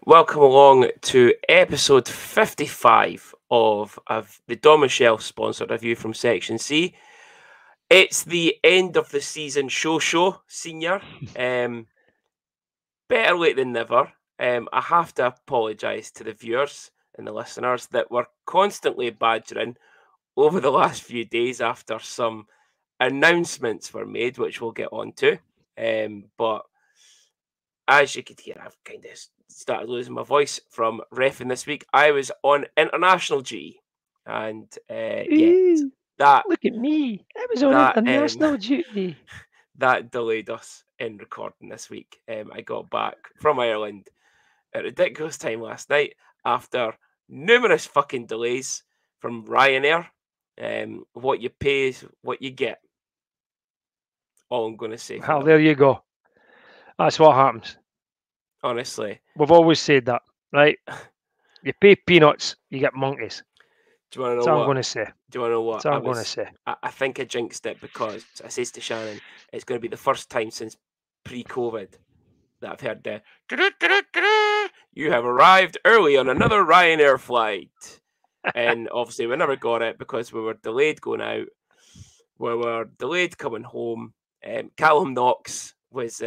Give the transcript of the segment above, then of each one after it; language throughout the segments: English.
Welcome along to episode 55 of the Don Michelle sponsored review from Section C. It's the end of the season show, senior. Better late than never. I have to apologise to the viewers and the listeners that were constantly badgering over the last few days after some announcements were made, which we'll get on to. But as you could hear, I've kind of started losing my voice from reffing this week. I was on international duty, and Ooh, that look at me. I was on international duty. that delayed us in recording this week. I got back from Ireland at a ridiculous time last night after numerous fucking delays from Ryanair. What you pay is what you get. All I'm going to say. Well, there you go. That's what happens. Honestly, We've always said that, right? You pay peanuts, you get monkeys. Do you want to know That's what? what I'm going to say. Do you want to know what? That's what I'm going to say. I think I jinxed it because I says to Shannon, it's going to be the first time since pre-COVID that I've heard the "You have arrived early on another Ryanair flight," and obviously we never got it because we were delayed going out. We were delayed coming home. Callum Knox was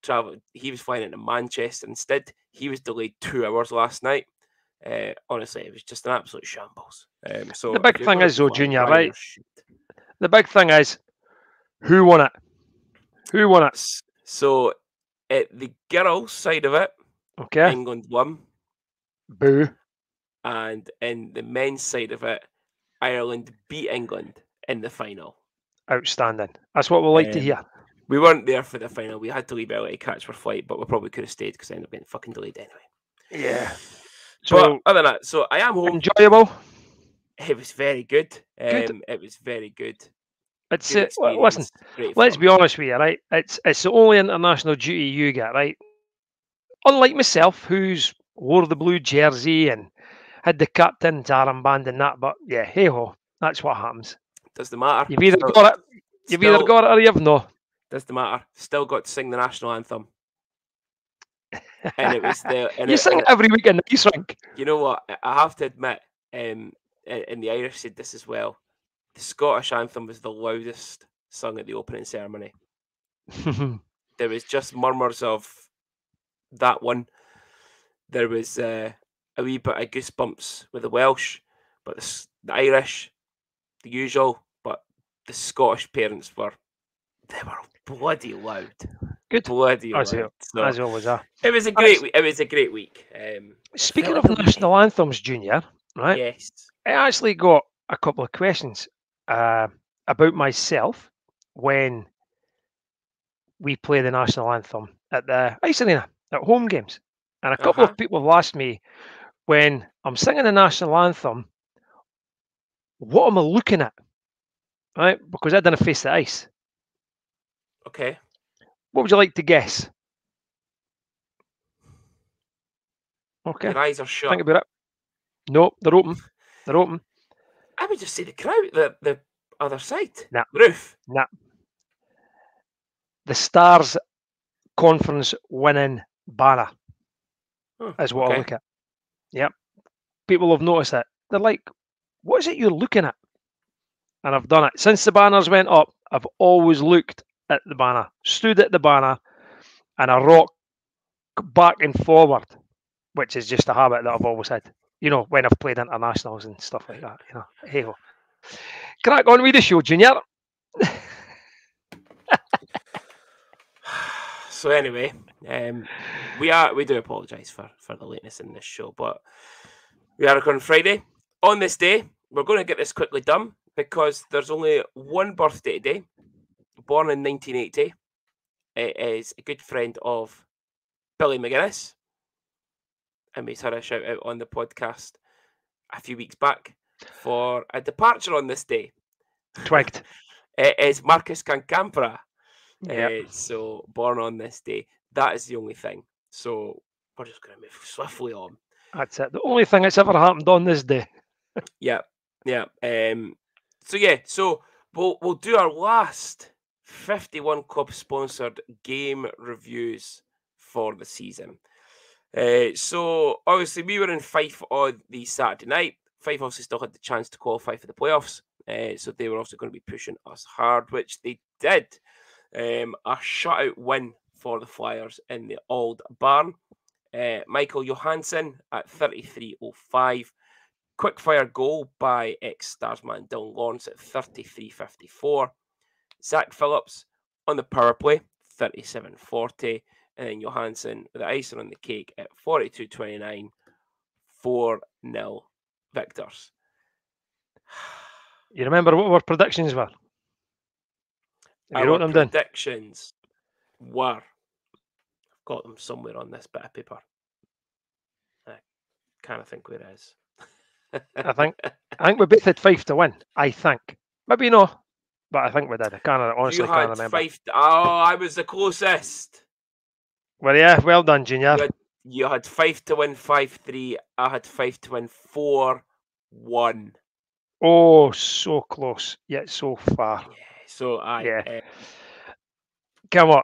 traveling. He was flying into Manchester instead. He was delayed 2 hours last night. Honestly, it was just an absolute shambles. So the big thing is, though, Junior, right? Shit. The big thing is, who won it? Who won it? So, at the girls' side of it, Okay. England won. Boo. And in the men's side of it, Ireland beat England in the final. Outstanding. That's what we like to hear. We weren't there for the final. We had to leave early to catch our flight, but we probably could have stayed because I ended up being fucking delayed anyway. Yeah. So, but other than that, so I am home. Enjoyable. It was very good. It was very good. It's listen. Let's be honest with you, right? It's the only international duty you get, right? Unlike myself, who's wore the blue jersey and had the captain's armband and that, but yeah, hey ho, that's what happens. Doesn't matter. You've either got it. You've either got it or you've no. Doesn't matter. Still got to sing the national anthem. And it was there. You sing it every week in the ice rink. You know what? I have to admit, and the Irish said this as well. The Scottish anthem was the loudest sung at the opening ceremony. There was just murmurs of that one. There was a wee bit of goosebumps with the Welsh, but the Irish, the usual. But the Scottish parents were bloody loud. Good, bloody loud. As always, it was a great week. It was a great week. Speaking of national anthems, Junior, right? Yes. I actually got a couple of questions about myself when we play the national anthem at the ice arena at home games, and a couple of people have asked me when I'm singing the national anthem, what am I looking at? Right, because I didn't face the ice. Okay. What would you like to guess? Okay. Your eyes are shut. Think about it. No, they're open. They're open. I would just say the crowd, the other side. Nah. Roof. Nah. The Stars conference winning banner is what I look at. Yep. People have noticed it. They're like, what is it you're looking at? And I've done it. Since the banners went up, I've always looked at the banner, stood at the banner, and I rock back and forward, which is just a habit that I've always had. You know, when I've played internationals and stuff like that. You know, hey ho. Crack on with the show, Junior. So anyway, we do apologise for the lateness in this show, but we are recording Friday. On this day, we're going to get this quickly done because there's only one birthday today. Born in 1980, it is a good friend of Billy McGuinness, and we had a shout out on the podcast a few weeks back for a departure on this day. Twigged. It is Marcus Cancampra. Yep. So born on this day. That is the only thing. So we're just going to move swiftly on. That's it. The only thing that's ever happened on this day. Yeah. So we'll do our last 51 club sponsored game reviews for the season. So obviously we were in Fife on the Saturday night. Fife obviously still had the chance to qualify for the playoffs, so they were also going to be pushing us hard, which they did. A shutout win for the Flyers in the Old Barn. Michael Johansson at 33:05. Quickfire goal by ex-Starsman Dylan Lawrence at 33:54. Zach Phillips on the power play, 37:40. And then Johansson with the icing on the cake at 42:29. 4-0 victors. You remember what our predictions were? Have you Our wrote them down? predictions were, I've got them somewhere on this bit of paper. I can't think where it is. I think we both had Fife to win. I think. Maybe no, but I think we did. I honestly can't remember. Fife. Oh, I was the closest. Well, yeah, well done, Junior. You had Fife to win 5-3. I had Fife to win 4-1. Oh, so close, yet so far. Yeah, so Come on.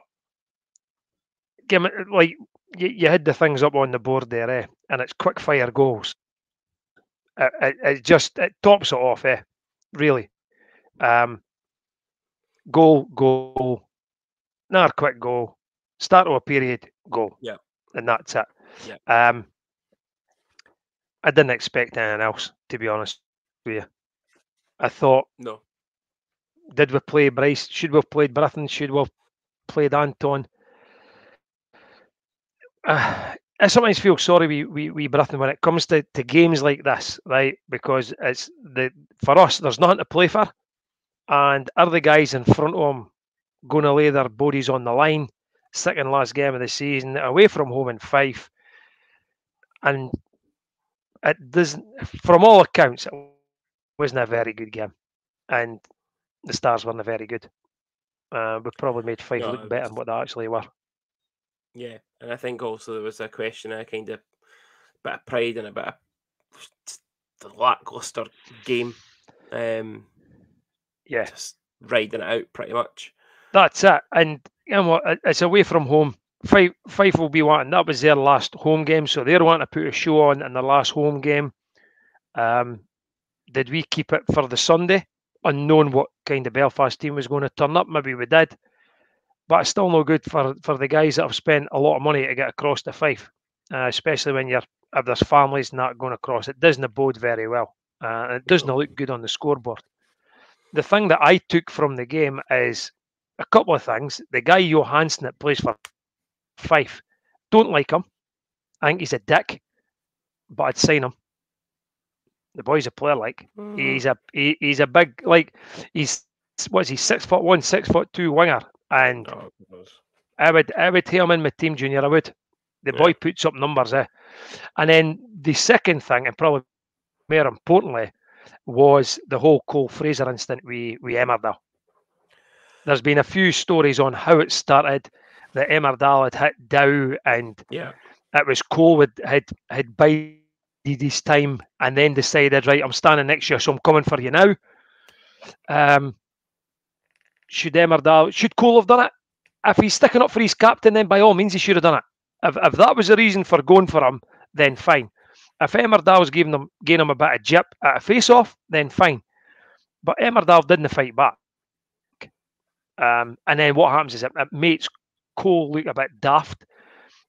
Give me, like, you had the things up on the board there, and it's quick fire goals. It tops it off, really. Goal, another quick goal, start of a period, goal. Yeah. And that's it. Yeah. I didn't expect anything else, to be honest with you. I thought, no. Did we play Bryce? Should we have played Britton? Should we have played Anton? I sometimes feel sorry we Britton when it comes to games like this, right? Because it's for us, there's nothing to play for, and are the guys in front of them going to lay their bodies on the line? Second last game of the season, away from home in Fife, and it doesn't. From all accounts, it wasn't a very good game, and the Stars weren't very good. We probably made Fife look better than what they actually were. Yeah, and I think also there was a question, a kind of bit of pride and a bit of the lackluster game. Yeah, just riding it out pretty much. That's it, and you know what? It's away from home. Fife will be wanting. That was their last home game, so they're wanting to put a show on in their last home game. Did we keep it for the Sunday, unknown what kind of Belfast team was going to turn up? Maybe we did, but it's still no good for the guys that have spent a lot of money to get across to Fife, especially when if there's families not going across. It doesn't bode very well. It doesn't look good on the scoreboard. The thing that I took from the game is a couple of things. The guy Johansson that plays for Fife, don't like him. I think he's a dick, but I'd sign him. The boy's a player, like he's a big, like he's 6'1", 6'2" winger, and I would have him in my team, Junior. I would. The boy puts up numbers, And then the second thing, and probably more importantly, was the whole Cole Fraser incident with Emmerdale. There's been a few stories on how it started, that Emmerdale had hit Dow, and it was Cole had bided his time and then decided, right, I'm standing next to you, so I'm coming for you now. Should Cole have done it? If he's sticking up for his captain, then by all means he should have done it. If that was the reason for going for him, then fine. If Emmerdale's giving him a bit of jip at a face-off, then fine. But Emmerdale didn't fight back. And then what happens is it makes Cole look a bit daft.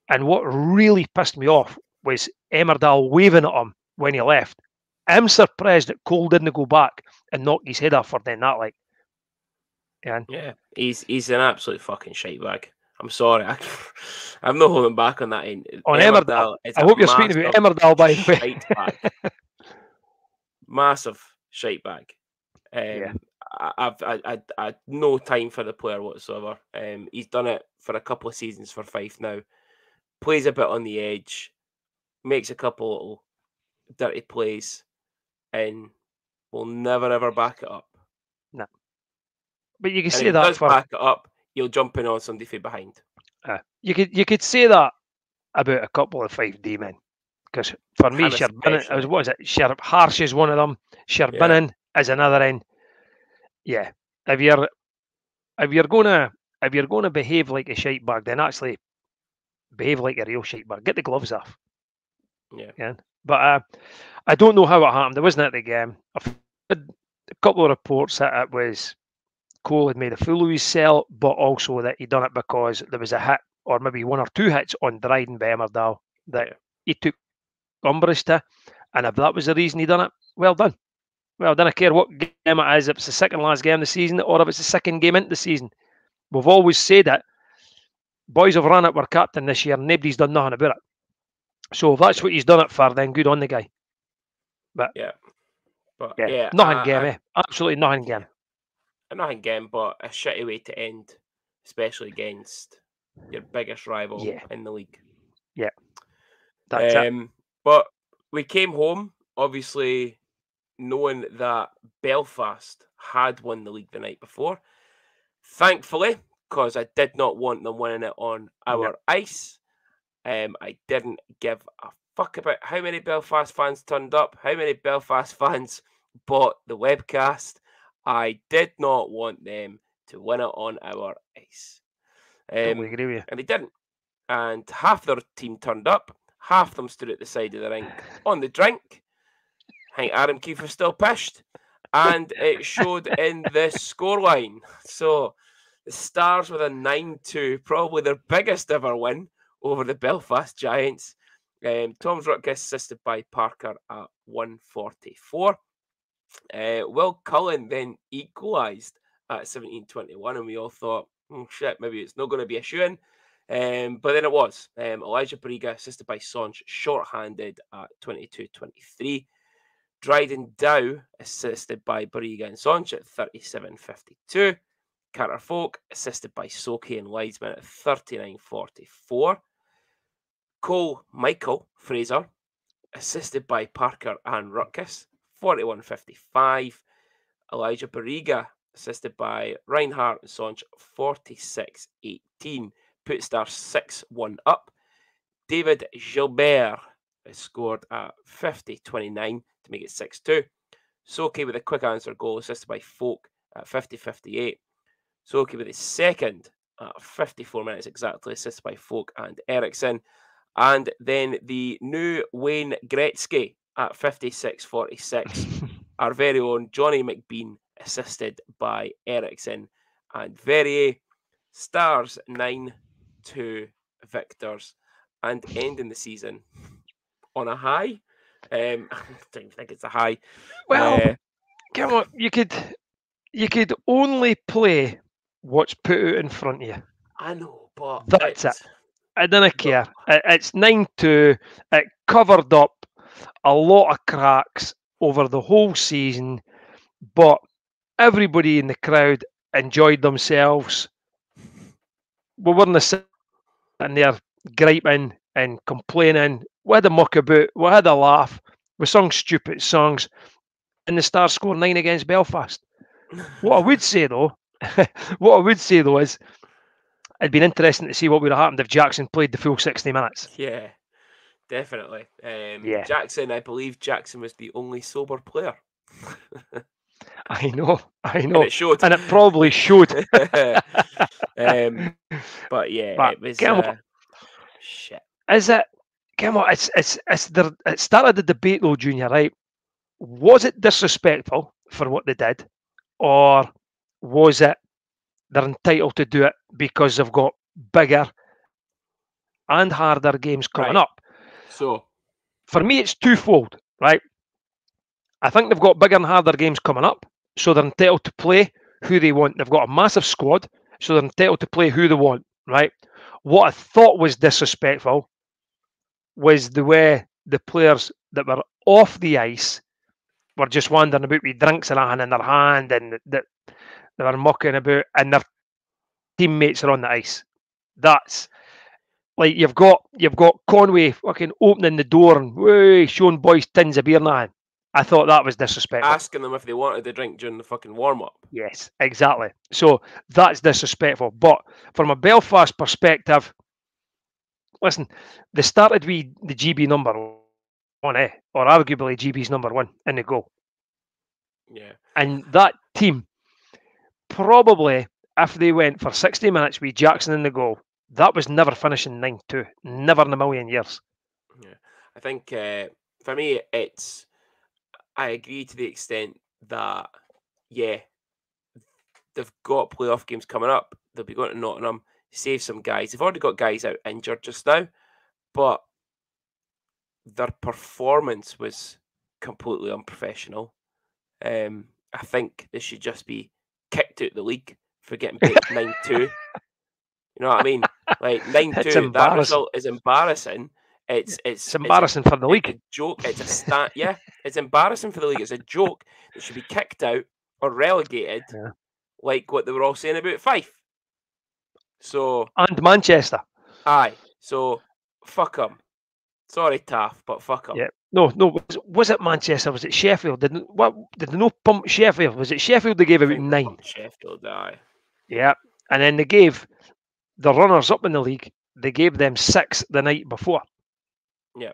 And what really pissed me off was Emmerdale waving at him when he left. I'm surprised that Cole didn't go back and knock his head off for doing that. Like, yeah, he's an absolute fucking shitebag. I'm sorry, I'm not holding back on that end. On Emmerdale, I hope you're speaking about Emmerdale, by the way. Massive shitebag. I've no time for the player whatsoever. He's done it for a couple of seasons for Fife now. Plays a bit on the edge, makes a couple little dirty plays, and will never ever back it up. No, but you can and say if that he does back it up, he'll jump in on somebody from behind. You could say that about a couple of 5D men, because for me, Sherbinin, what is it? Harsh is one of them. Sherbinin is another end. Yeah, if you're gonna behave like a shite bag, then actually behave like a real shite, but get the gloves off. Yeah. But I don't know how it happened. It wasn't at the game. I've heard a couple of reports that it was Cole had made a fool of himself, but also that he done it because there was a hit or maybe one or two hits on Dryden by Emmerdale that he took umbrage to. And if that was the reason he done it, well done. Well, I don't care what game it is, if it's the second last game of the season or if it's the second game into the season. We've always said it. Boys have run it, we're captain this year, and nobody's done nothing about it. So if that's what he's done it for, then good on the guy. But yeah, nothing game, absolutely nothing game. Nothing game, but a shitty way to end, especially against your biggest rival in the league. Yeah, that's it. But we came home, obviously, knowing that Belfast had won the league the night before. Thankfully, because I did not want them winning it on our ice. I didn't give a fuck about how many Belfast fans turned up, how many Belfast fans bought the webcast. I did not want them to win it on our ice. Totally agree with you. And they didn't. And half their team turned up, half them stood at the side of the rink on the drink. I think Adam Keefe was still pissed. And it showed in the scoreline. So the Stars with a 9-2, probably their biggest ever win over the Belfast Giants. Tom's Rutgers assisted by Parker at 144. Will Cullen then equalised at 17-21, and we all thought, oh shit, maybe it's not going to be a shoo-in. But then it was. Elijah Bariga assisted by Sonch, short-handed at 22-23. Dryden Dow assisted by Bariga and Sonch at 37-52. Carter Folk assisted by Soki and Leisman at 39-44. Cole Michael Fraser assisted by Parker and Rutkus, 41-55. Elijah Bariga assisted by Reinhardt and Sonch, 46-18. Put Stars 6-1 up. David Gilbert scored at 50-29 to make it 6-2. Soki with a quick answer goal assisted by Folk at 50-58. Soki with his second at 54 minutes exactly, assisted by Folk and Eriksson. And then the new Wayne Gretzky at 56-46. Our very own Johnny McBean assisted by Eriksson. And Verrier, Stars 9-2 victors. And ending the season on a high. I don't think it's a high. Well, come on, you could only play what's put out in front of you. I know, but that's it. I don't care. It's 9-2. It covered up a lot of cracks over the whole season, but everybody in the crowd enjoyed themselves. We weren't sitting there griping and complaining. We had a muck about. We had a laugh. We sung stupid songs, and the Stars scored 9 against Belfast. What I would say though, is it'd been interesting to see what would have happened if Jackson played the full 60 minutes. Yeah, definitely. Jackson, I believe Jackson was the only sober player. I know. And it showed. And it probably showed. But yeah, it was shit. Is it? Come on, it started the debate though, Junior, right? Was it disrespectful for what they did? Or was it they're entitled to do it because they've got bigger and harder games coming up? So, for me, it's twofold, right? I think they've got bigger and harder games coming up, so they're entitled to play who they want. They've got a massive squad, so they're entitled to play who they want, right? What I thought was disrespectful was the way the players that were off the ice were just wandering about with drinks and in their hand, and that they were mucking about, and their teammates are on the ice. That's like you've got Conway fucking opening the door and showing boys tins of beer now. I thought that was disrespectful. Asking them if they wanted to drink during the fucking warm-up. Yes, exactly. So that's disrespectful. But from a Belfast perspective, listen, they started with the GB number one, or arguably GB's number one in the goal. Yeah. And that team, probably, if they went for 60 minutes with Jackson in the goal, That was never finishing 9-2. Never in a million years. Yeah, I think for me, I agree to the extent that yeah, they've got playoff games coming up. They'll be going to Nottingham, save some guys. They've already got guys out injured just now, but their performance was completely unprofessional. I think they should just be kicked out of the league for getting beat 9-2. You know what I mean? Like It's 9-2. That embarrassing. result is embarrassing. It's embarrassing for the It's a league. joke. It's a stat. Yeah, it's embarrassing for the league. It's a joke. They should be kicked out or relegated, Yeah. like what they were all saying about Fife. So And Manchester. aye. So fuck them. Sorry, Taff, but fuck them. Yeah. No. Was it Manchester? Was it Sheffield? Did they no pump Sheffield? Was it Sheffield they gave I about think they 9? pumped Sheffield. Aye. Yeah. And then they gave the runners up in the league, they gave them 6 the night before. Yeah.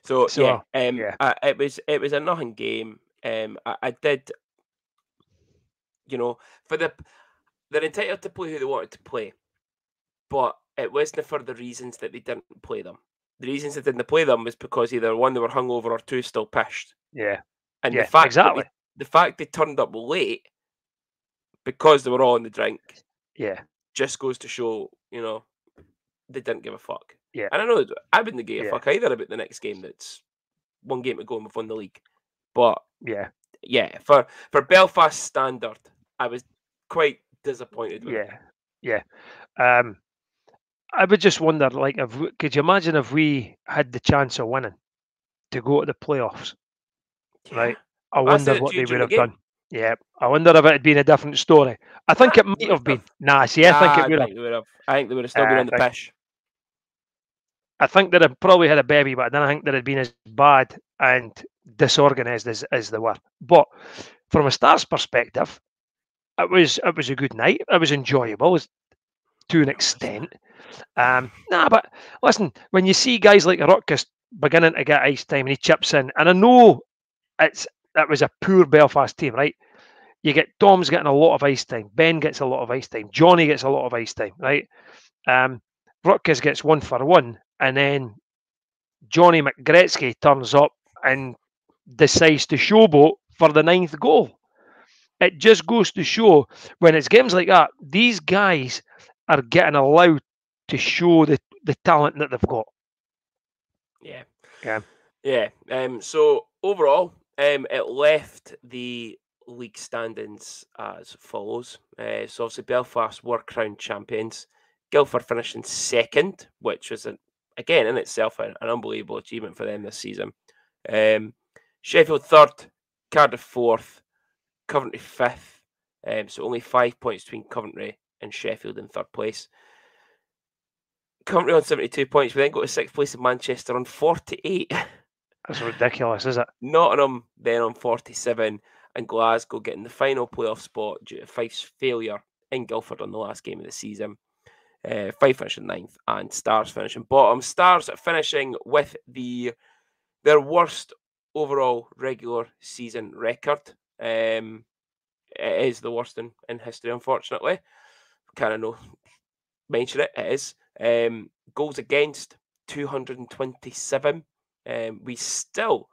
So So yeah, it was a nothing game. I did, you know, they're entitled to play who they wanted to play, but it wasn't for the reasons that they didn't play them. The reasons they didn't play them was because either one, they were hungover, or two, still pissed. yeah. And Yeah. Exactly. the fact they turned up late because they were all in the drink Yeah. just goes to show, they didn't give a fuck. Yeah. And I know I wouldn't give a Yeah. fuck either about the next game. That's one game to go and we've won the league. But Yeah. yeah, for Belfast standard, I was quite disappointed with it. Yeah. I would just wonder, like, could you imagine if we had the chance of winning to go to the playoffs, Yeah. right? I I said wonder it what to you they would during the have game. done. Yeah, I wonder if it had been a different story. I think Nah, it might they have wouldn't been. have. Nah, see, I think Nah, it I would have. think they would have. I think they would have still been on the pish. I think they'd have probably had a baby, but I don't think they'd have been as bad and disorganised as they were. But from a Stars perspective, it was a good night. It was enjoyable to an extent. But listen, when you see guys like Rutkus beginning to get ice time and he chips in, and I know that was a poor Belfast team, right? You get Dom's getting a lot of ice time, Ben gets a lot of ice time, Johnny gets a lot of ice time, right? Rutkus gets 1-for-1, and then Johnny McGretzky turns up and decides to showboat for the 9th goal. It just goes to show when it's games like that, these guys are getting allowed to show the talent that they've got. Yeah. Yeah. Yeah. So overall, it left the league standings as follows. So obviously Belfast were crowned champions. Guildford finishing second, which was again in itself an unbelievable achievement for them this season. Sheffield third, Cardiff fourth, Coventry fifth. So only 5 points between Coventry and Sheffield in third place. Coventry on 72 points. We then go to sixth place in Manchester on 48. That's ridiculous, is it? Nottingham then on 47, and Glasgow getting the final playoff spot due to Fife's failure in Guildford on the last game of the season. Fife finishing ninth and Stars finishing bottom. Stars finishing with their worst overall regular season record. It is the worst in history, unfortunately. Kind of no mention it. It is. Goals against 227. We still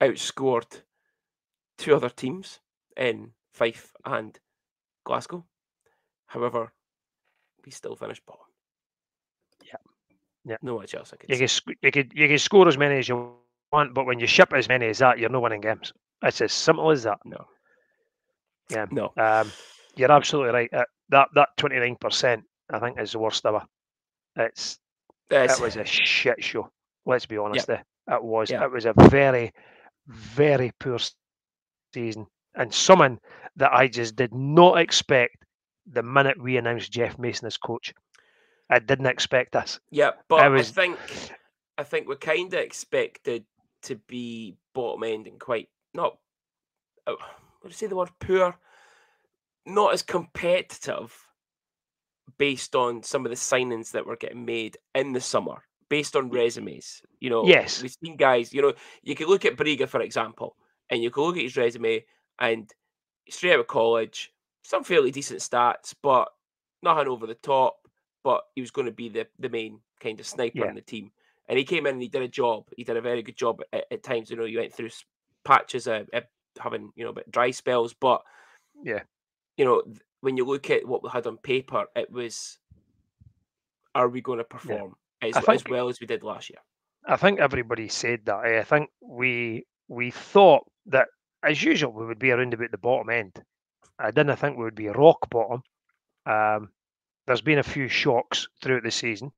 outscored two other teams in Fife and Glasgow. However, we still finished bottom. Yeah. No much else I could You say. you can score as many as you want, but when you ship as many as that, you're not winning games. It's as simple as that. No. Yeah. No. You're absolutely right. That 29%, I think, is the worst ever. It was a shit show. Let's be honest. Yep. It was. Yep. It was a very, very poor season, and someone that I just did not expect the minute we announced Jeff Mason as coach. I didn't expect this. Yeah, but I think we kind of expected to be bottom end and quite not. What do you say the word poor? Not as competitive based on some of the signings that were getting made in the summer, based on resumes. Yes. We've seen guys. You could look at Briga, for example, and you could look at his resume and straight out of college, some fairly decent stats, but nothing over the top. but he was going to be the main kind of sniper Yeah, in the team. And he came in and he did a job. He did a very good job at times. You know, you went through patches of having a bit dry spells, but yeah, when you look at what we had on paper, it was, are we going to yeah. perform I as think well as we did last year? I think everybody said that. I think we thought that as usual we would be around about the bottom end. I didn't think we would be rock bottom. Um, there's been a few shocks throughout the season.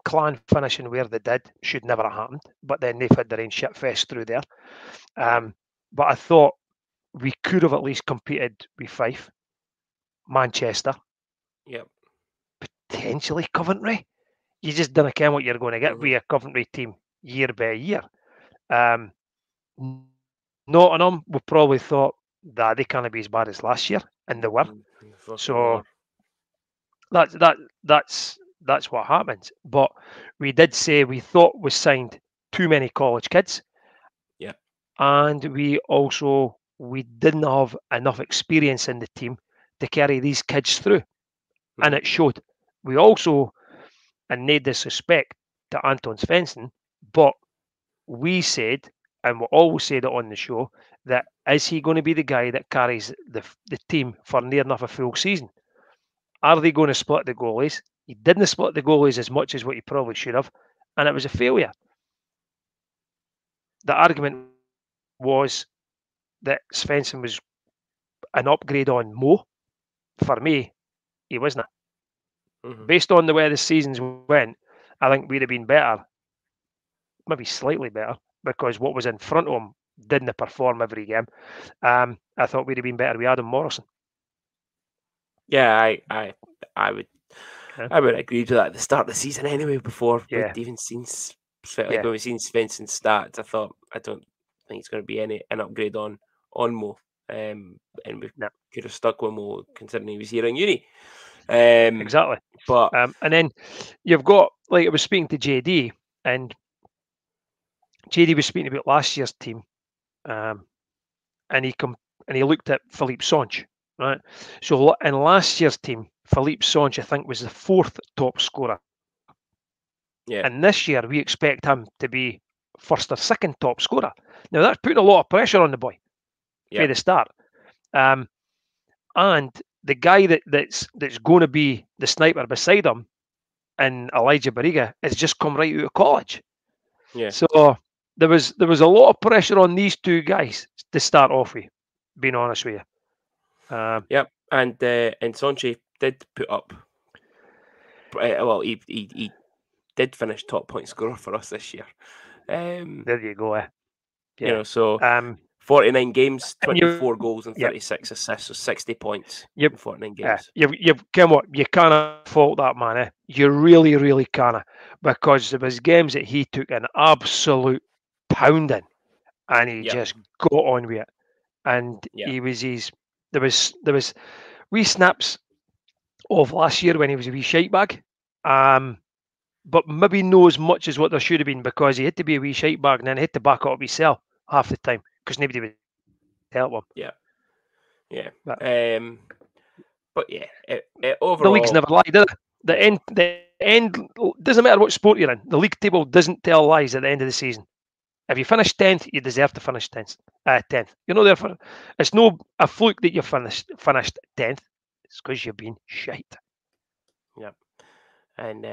Clan finishing where they did should never have happened, but then they've had their own shit fest through there. But I thought we could have at least competed with Fife, Manchester, Yep. potentially Coventry. You just don't care what you're going to get Hmm. with a Coventry team year by year. Um, Nottingham, we probably thought that they can't be as bad as last year, and they were. Fucking So were. that that that's what happens. But we did say we thought we signed too many college kids, Yeah. and we didn't have enough experience in the team to carry these kids through, and Hmm. it showed. We also, and no disrespect to Anton Svensson, but we said, and we always said it on the show, that is he going to be the guy that carries the team for near enough a full season? Are they going to split the goalies? He didn't split the goalies as much as what he probably should have, and it was a failure. The argument was that Svensson was an upgrade on Mo. For me, he wasn't. Hmm. Based on the way the seasons went, I think we'd have been better, maybe slightly better, because what was in front of him didn't perform every game. I thought we'd have been better with Adam Morrison. Yeah, I would Yeah, I would agree to that at the start of the season anyway. Before we'd yeah, even seen like yeah. when we seen Svensson's stats, I thought I don't think it's going to be an upgrade on Mo. And we No, could have stuck with Mo considering he was here in uni. Um, exactly. but And then you've got, like, I was speaking to JD, and JD was speaking about last year's team, um, and and he looked at Philippe Sonch, right? So in last year's team, Philippe Sonch, I think, was the fourth top scorer, yeah, and this year we expect him to be first or second top scorer. Now that's putting a lot of pressure on the boy for yeah, the start, um, and the guy that's going to be the sniper beside him, and Elijah Bariga, has just come right out of college. yeah, So there was a lot of pressure on these two guys to start off with. Being honest with you, yep. And Sonche did put up. Well, he did finish top point scorer for us this year. Um, there you go. Yeah. so Um, 49 games, and you, 24 goals and yeah, 36 assists, so 60 points you, in 49 games. you've come what you can't fault that man. You really, really can't, because there was games that he took an absolute pounding, and he Yep, just got on with it. And yep, he was his. There was wee snaps of last year when he was a wee shite bag. But maybe no as much as what there should have been, because he had to be a wee shite bag and then he had to back up himself half the time because nobody would help him. yeah, yeah. But But yeah, the leagues overall, never lie, do they? The end doesn't matter what sport you're in. The league table doesn't tell lies at the end of the season. If you finish 10th, you deserve to finish 10th. 10th. You're not there for. It's no a fluke that you finished 10th. It's because you've been shite. yep. And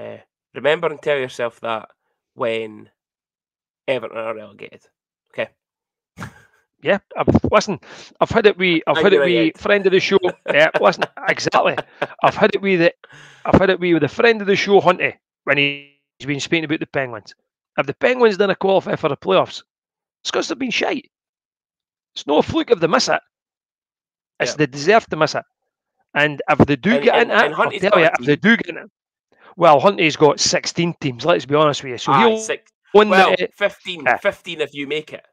remember and tell yourself that when Everton are relegated. Okay. Yeah, listen. I've And had it United. with friend of the show. Yeah, listen, exactly. I've had it with the, I've had it with a friend of the show, Hunty, when he's been speaking about the Penguins. If the Penguins didn't qualify for the playoffs, it's because they've been shite. It's no fluke if they miss it. It's Yeah. they deserve to miss it. And if they do And get and into it, and I'll Hunty's tell got you, a if they team. do get in it, well, Hunty's got 16 teams. Let's be honest with you. So Aye, he'll six. win Well, the. 15. Uh, 15 if you make it.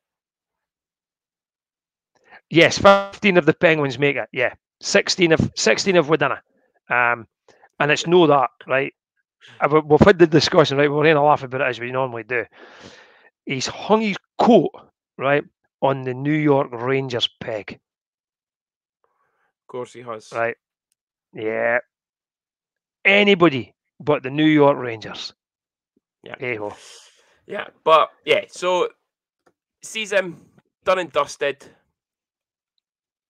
yes, 15 of the Penguins make it. Yeah, 16 of we done it. And it's no that, right? We've had the discussion, right? We're going to laugh about it as we normally do. He's hung his coat, right, on the New York Rangers peg, Of course he has. right? Yeah. anybody but the New York Rangers. Yeah. Hey-ho. Yeah, but yeah, so season done and dusted.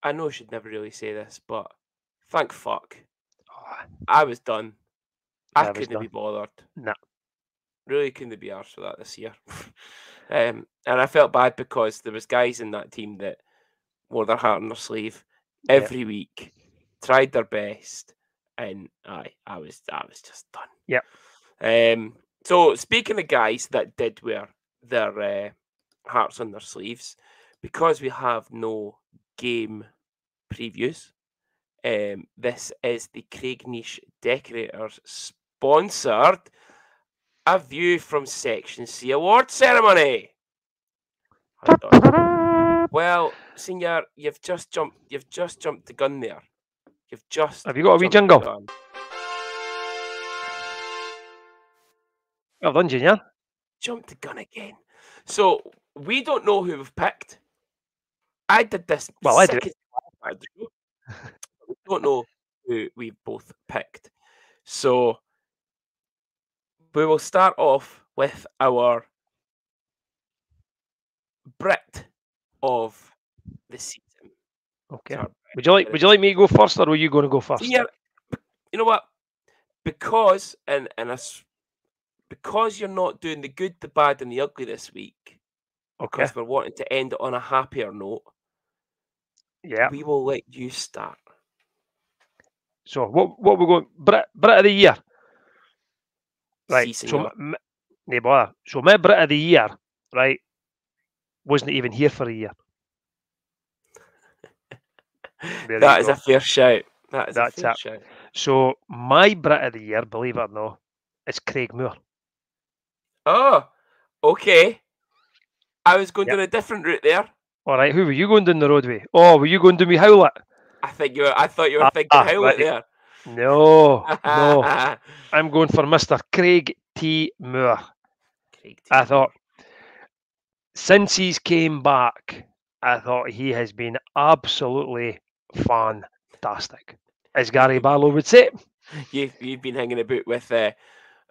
I know I should never really say this, but thank fuck. Oh, I was done. I I was couldn't done. be bothered. Nah. Really couldn't be arsed for that this year. And I felt bad because there was guys in that team that wore their heart on their sleeve Yeah. every week, tried their best, and I was just done. Yeah. So speaking of guys that did wear their hearts on their sleeves, because we have no game previews, this is the Craig Niche Decorators sponsored A View from Section C award ceremony. Hold on. Well, Senior, you've just jumped the gun there. You've just Have you got a wee jumped the jingle? gun. Well done, Junior. Jumped the gun again. So we don't know who we've picked. I did this Well, I do. second time. We don't know who we've both picked. So we will start off with our Brit of the season. Okay. Sorry, Would you like me to go first, or were you going to go first? Senior, you know what? Because because you're not doing the good, the bad, and the ugly this week, Okay. because we're wanting to end it on a happier note, Yeah. we will let you start. So what we're going Brit of the year, right? Si, So senor. no bother. So my Brit of the year, right, wasn't even here for a year. There That you is go. a fair shout. That is a That's fair it. shout. So my Brit of the year, believe it or not, is Craig Moore. Oh, okay. I was going Yep. down a different route there. All right. Who were you going down the roadway? Oh, were you going to me Howlett? I thought you were thinking Howlett right. there. No. I'm going for Mr. Craig T. Moore. Craig T. I thought since he's came back, I thought he has been absolutely fantastic, as Gary Barlow would say. You've been hanging about with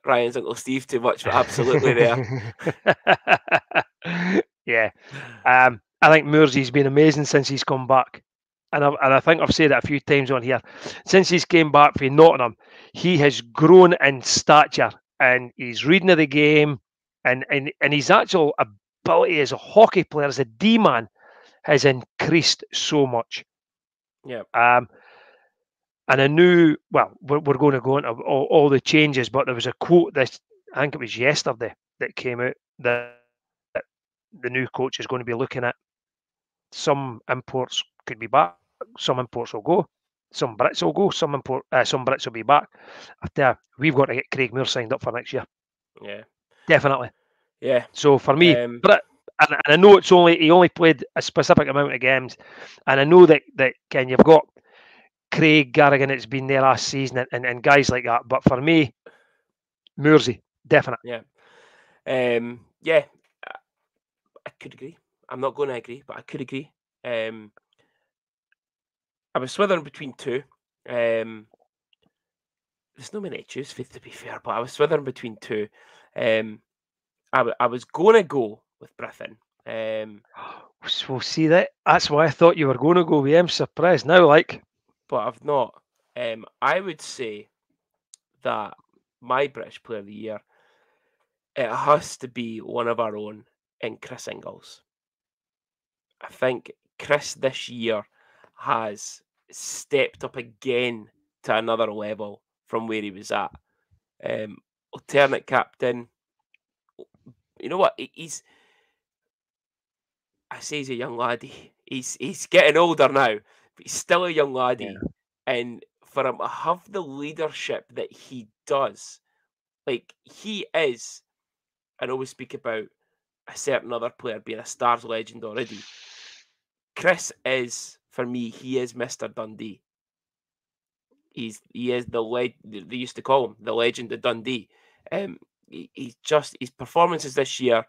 Ryan's Uncle Steve too much, but absolutely there. Yeah. I think Moore's been amazing since he's come back. And I think I've said it a few times on here. Since he's came back from Nottingham, he has grown in stature and his reading of the game and his actual ability as a hockey player, as a D-man, has increased so much. Yeah. And I knew, well, we're going to go into all the changes, but there was a quote I think it was yesterday that came out that the new coach is going to be looking at some imports could be back, some imports will go, some Brits will go, some Brits will be back. I tell you, we've got to get Craig Moore signed up for next year. Yeah. Definitely. Yeah. So for me, Brit, and I know he only played a specific amount of games, and I know that Ken, you've got Craig Garrigan that's been there last season and guys like that. But for me, Moorsey, definite. Yeah. Yeah. I could agree. I'm not going to agree, but I could agree. I was swithering between two. There's no many to choose with, to be fair, but I was swithering between two. I was going to go with Britton. We'll see that. That's why I thought you were going to go with him. Surprised now, like. But I've not. I would say that my British Player of the Year, it has to be one of our own in Chris Ingles. I think Chris this year has stepped up again to another level from where he was at. Alternate captain. You know what? He's. I say he's a young laddie. He's getting older now, but he's still a young laddie. Yeah. And for him to have the leadership that he does, like he is, I always speak about a certain other player being a Stars legend already. Chris is, for me, he is Mr. Dundee. He is the they used to call him the legend of Dundee. He's just his performances this year.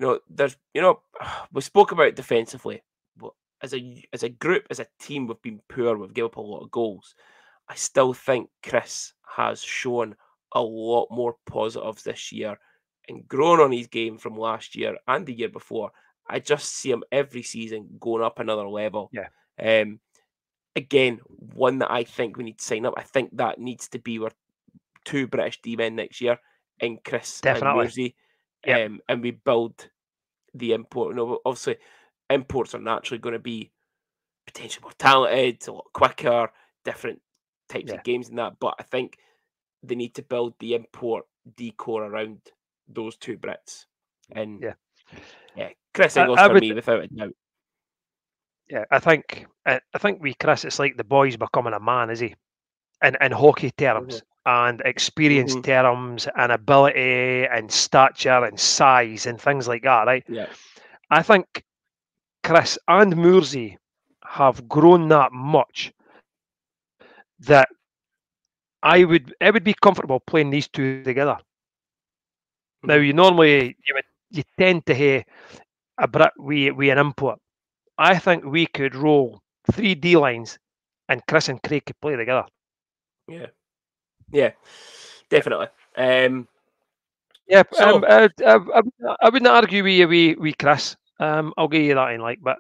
We spoke about it defensively, but as a group, as a team, we've been poor. We've given up a lot of goals. I still think Chris has shown a lot more positives this year and grown on his game from last year and the year before. I just see him every season going up another level. Yeah. Again, one that I think we need to sign up. I think that needs to be our 2 British D-men next year in Chris and Definitely. Mursey. Yep. And we build the import. No, obviously, imports are naturally going to be potentially more talented, a lot quicker, different types Yeah. of games and that. But I think they need to build the import decor around those 2 Brits. And yeah, Chris Ingles I for would. me, without a doubt. Yeah, I think with Chris, it's like the boy's becoming a man, is he? In hockey terms and experience Mhm. terms and ability and stature and size and things like that, right? Yeah. I think Chris and Mursey have grown that much that I would be comfortable playing these two together. Now Mhm. you tend to have a Brit we an import. I think we could roll 3 D lines and Chris and Craig could play together. Yeah. Yeah. Definitely. Yeah, So I wouldn't argue with Chris. I'll give you that in but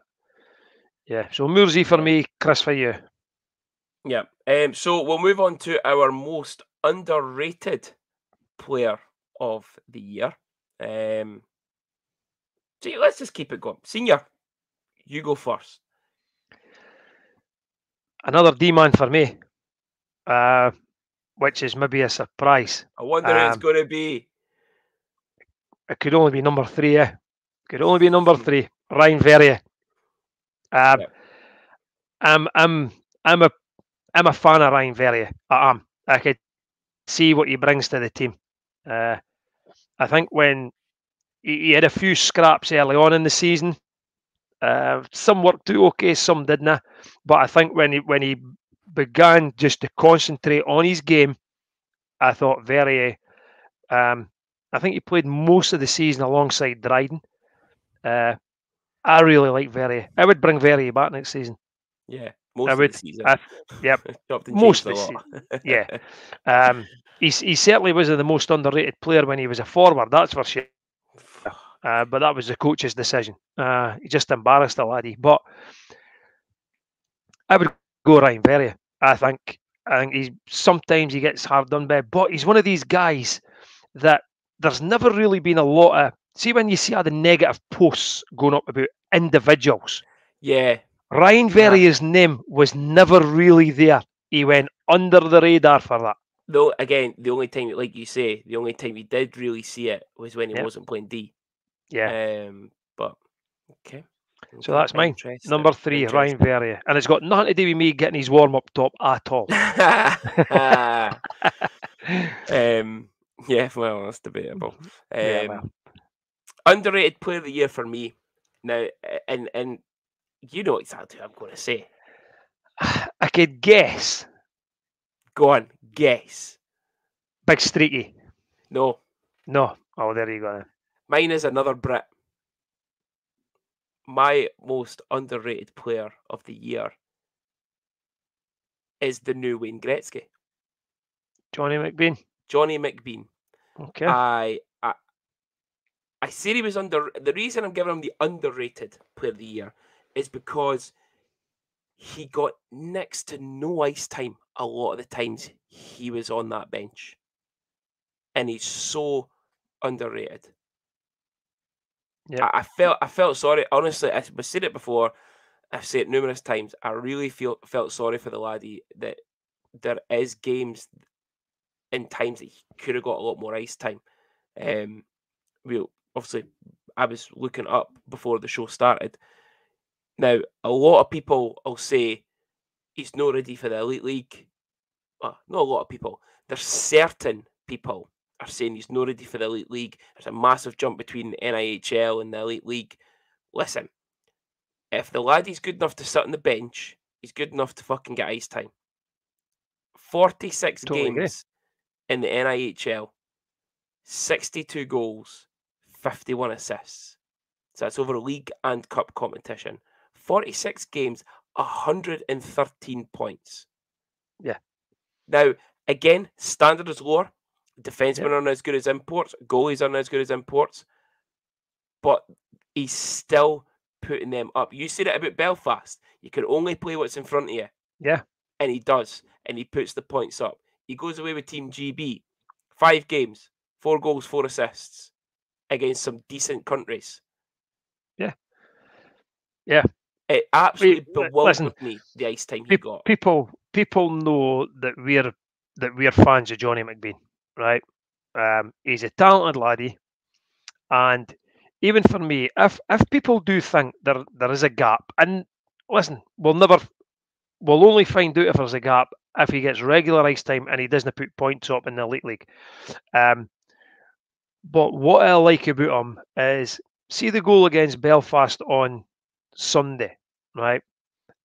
yeah. So Mursey for yeah. me, Chris for you. Yeah. So we'll move on to our most underrated player of the year. So let's just keep it going. Senior, you go first. Another D man for me, uh, which is maybe a surprise. I wonder who it's going to be. It could only be number 3. Could only be number 3. Ryan Verrier. Um, Yeah. I'm a I'm a fan of Ryan Verrier. I am. I could see what he brings to the team. I think when he had a few scraps early on in the season, some worked out okay, some didn't. But I think when he began just to concentrate on his game, I thought Verrier. I think he played most of the season alongside Dryden. I really like Verrier. I would bring Verrier back next season. Yeah. I Most of the would. season. Yep. Chopped and Most changed of a the lot. season. Yeah. He certainly was the most underrated player when he was a forward. That's for sure. But that was the coach's decision. He just embarrassed the laddie. But I would go Ryan Verrier. I think sometimes he gets hard done by, but he's one of these guys that there's never really been a lot of. See when you see all the negative posts going up about individuals, Yeah. Ryan Uh-huh. Verrier's name was never really there. He went under the radar for that. Though again, the only time, like you say, the only time you did really see it was when he Yep. wasn't playing D. Yeah. But okay, So okay, that's mine. interesting, Number 3, Ryan interesting. Verrier, and it's got nothing to do with me getting his warm up top at all. Yeah, well, that's debatable. Yeah, well, Underrated player of the year for me. Now, and you know exactly what I'm going to say. I could guess. Go on, guess. Big Streaky. No, No. Oh, there you go. mine is another Brit. My most underrated player of the year is the new Wayne Gretzky, Johnny McBean. Johnny McBean. Okay. I said he was under. The reason I'm giving him the underrated player of the year is because he got next to no ice time a lot of the times he was on that bench, and he's so underrated. Yep. I felt sorry. Honestly, I've said it before. I've said it numerous times. I really felt sorry for the laddie that there is games and times that he could have got a lot more ice time. We obviously I was looking up before the show started. Now, a lot of people will say he's not ready for the elite league. Well, not a lot of people. There's certain people are saying he's not ready for the elite league. There's a massive jump between the NIHL and the elite league. Listen, if the laddie's good enough to sit on the bench, he's good enough to fucking get ice time. 46 Totally agree. games in the NIHL, 62 goals, 51 assists. So that's over league and cup competition. 46 games, 113 points. Yeah. Now, Again, standard is lower. Defensemen Yep. aren't as good as imports. Goalies aren't as good as imports. But he's still putting them up. You said it about Belfast. You can only play what's in front of you. Yeah. And he does. And he puts the points up. He goes away with Team GB. 5 games, 4 goals, 4 assists against some decent countries. Yeah. Yeah. It absolutely Listen, bewildered me, the ice time he got. people know that we're fans of Johnny McBean, right? He's a talented laddie, and even for me, if people do think there is a gap, and listen, we'll only find out if there's a gap if he gets regular ice time and he doesn't put points up in the Elite League. But what I like about him is, see the goal against Belfast on Sunday, right?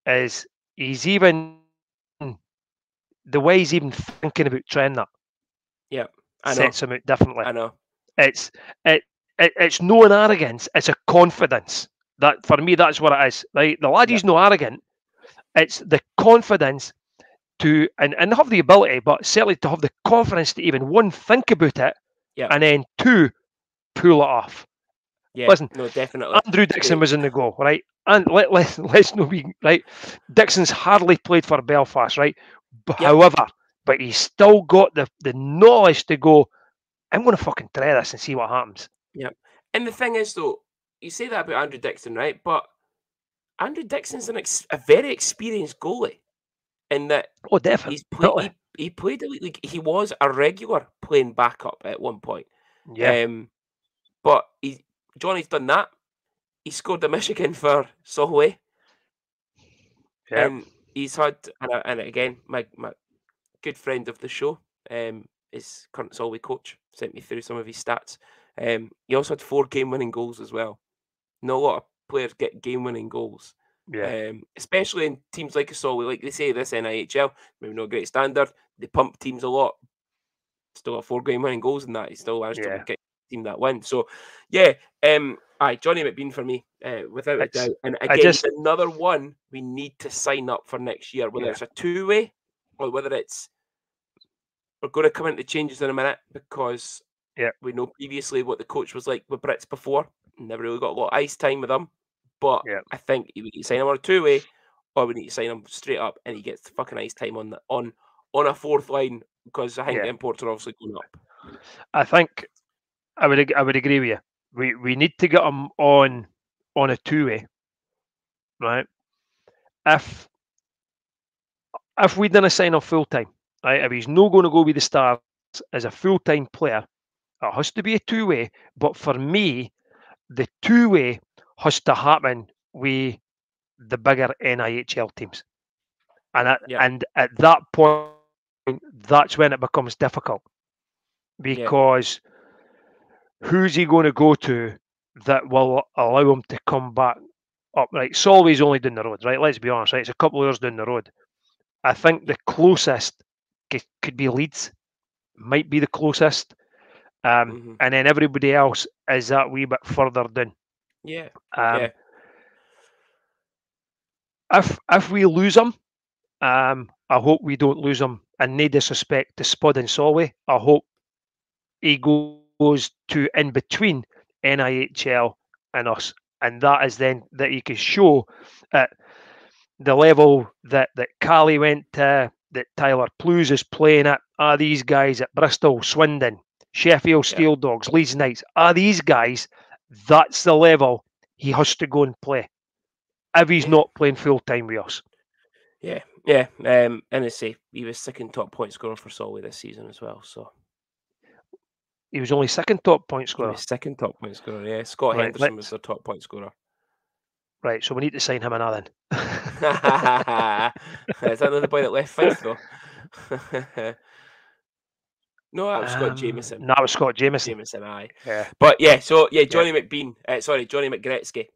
Is he's even the way he's even thinking about trying that Yeah, I know. sets him out differently. I know. It's no an arrogance, it's a confidence. That for me, that's what it is. Right? The laddie's no arrogant. It's the confidence to and have the ability, but certainly to have the confidence to even one think about it, Yeah. and then two pull it off. Yeah. Listen, No, definitely. Andrew Dixon was in the goal, right? And let's not be right. Dixon's hardly played for Belfast, right? However, but he's still got the knowledge to go, I'm going to fucking try this and see what happens. Yeah. And the thing is, though, you say that about Andrew Dixon, right? But Andrew Dixon's a very experienced goalie in that Definitely. he played Elite League. He was a regular playing backup at one point. Yeah. But Johnny's done that. He scored the Michigan for Solway. Yeah. And he's had, and again, my good friend of the show, his current Solway coach, sent me through some of his stats. He also had 4 game-winning goals as well. Not a lot of players get game-winning goals. Yeah. Especially in teams like Solway, like they say, this NIHL, maybe not a great standard. They pump teams a lot. Still have 4 game-winning goals in that. He still managed to get a team that win. So, yeah, Johnny McBean for me, without a doubt. And again, he's another one we need to sign up for next year, whether it's a two-way or whether it's we're going to come into changes in a minute because we know previously what the coach was like with Brits before. Never really got a lot of ice time with him. But I think we need to sign him on a two-way or we need to sign him straight up and he gets the fucking ice time on a fourth line because I think the imports are obviously going up. I think I would agree with you. We need to get him on a two-way, right? If we didn't sign him full time, right? If he's not going to go with the Stars as a full-time player, it has to be a two-way. But for me, the two-way has to happen with the bigger NIHL teams, and at that point, that's when it becomes difficult because who's he going to go to that will allow him to come back up? Right, Solway's only down the road, right? Let's be honest, right? It's a couple of years down the road. I think the closest could be Leeds, might be the closest, and then everybody else is that wee bit further down. If we lose him, I hope we don't lose him. And no disrespect to Spud and Solway, I hope he goes to in between NIHL and us, and that is then that he can show at the level that Cali went to, that Tyler Plews is playing at. Are these guys at Bristol, Swindon, Sheffield Steel Dogs, Leeds Knights? Are these guys? That's the level he has to go and play if he's not playing full time with us. And I say he was second top point scorer for Solway this season as well. So he was only second top point scorer. He was second top point scorer. Yeah, Scott Henderson was their top point scorer. Right, so we need to sign him now then. Is that another boy that left Fife though? No, that was Scott Jameson. No, that was Scott Jameson. Jameson, aye. Yeah. But Johnny McBean. Johnny McGretzky.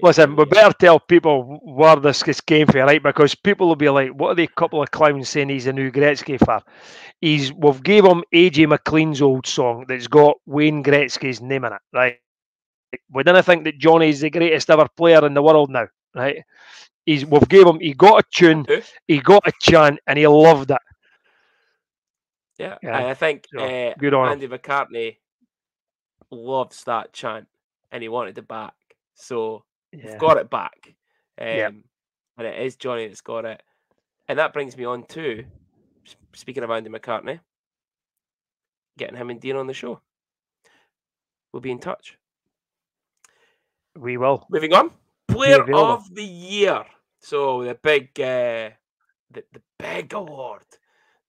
Listen, we better tell people where this came from, right? Because people will be like, what are they couple of clowns saying he's a new Gretzky for? We've gave him AJ McLean's old song that's got Wayne Gretzky's name in it, right? We didn't think that Johnny's the greatest ever player in the world now, right? We've gave him. He got a tune, he got a chant, and he loved it. Yeah, I think good on Andy McCartney loves that chant, and he wanted it back. So we've got it back. And it is Johnny that's got it. And that brings me on to, speaking of Andy McCartney, getting him and Dean on the show. We'll be in touch. We will. Moving on. Player of the Year. So the big the big award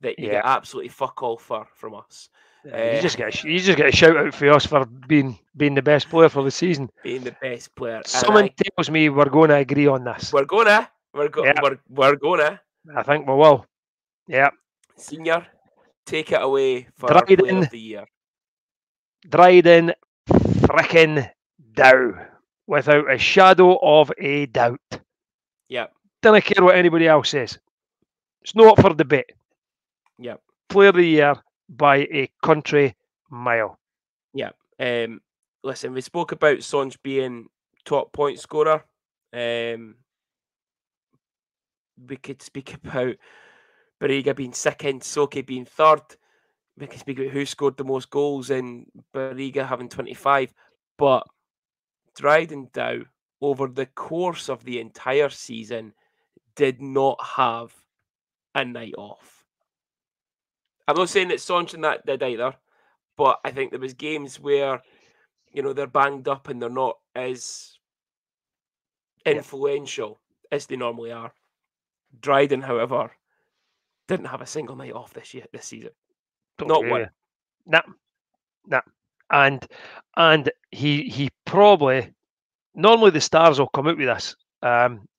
that you get absolutely fuck all from us. You just get a shout out for us for being the best player for the season. Being the best player. Someone tells me we're going to agree on this. We're gonna. I think we will. Yeah. Senior, take it away for our player of the year. Dryden frickin' Dow, without a shadow of a doubt. Yep. Don't care what anybody else says. It's not up for debate. Yep. Player of the year by a country mile. Yeah. Listen, we spoke about Songe being top point scorer. We could speak about Barriga being second, Soke being third. We can speak about who scored the most goals and Barriga having 25. But Dryden Dow, over the course of the entire season, did not have a night off. I'm not saying that Songe and that did either, but I think there was games where, they're banged up and they're not as influential as they normally are. Dryden, however, didn't have a single night off this season. Not one. Nah. And he probably, normally the stars will come out with this,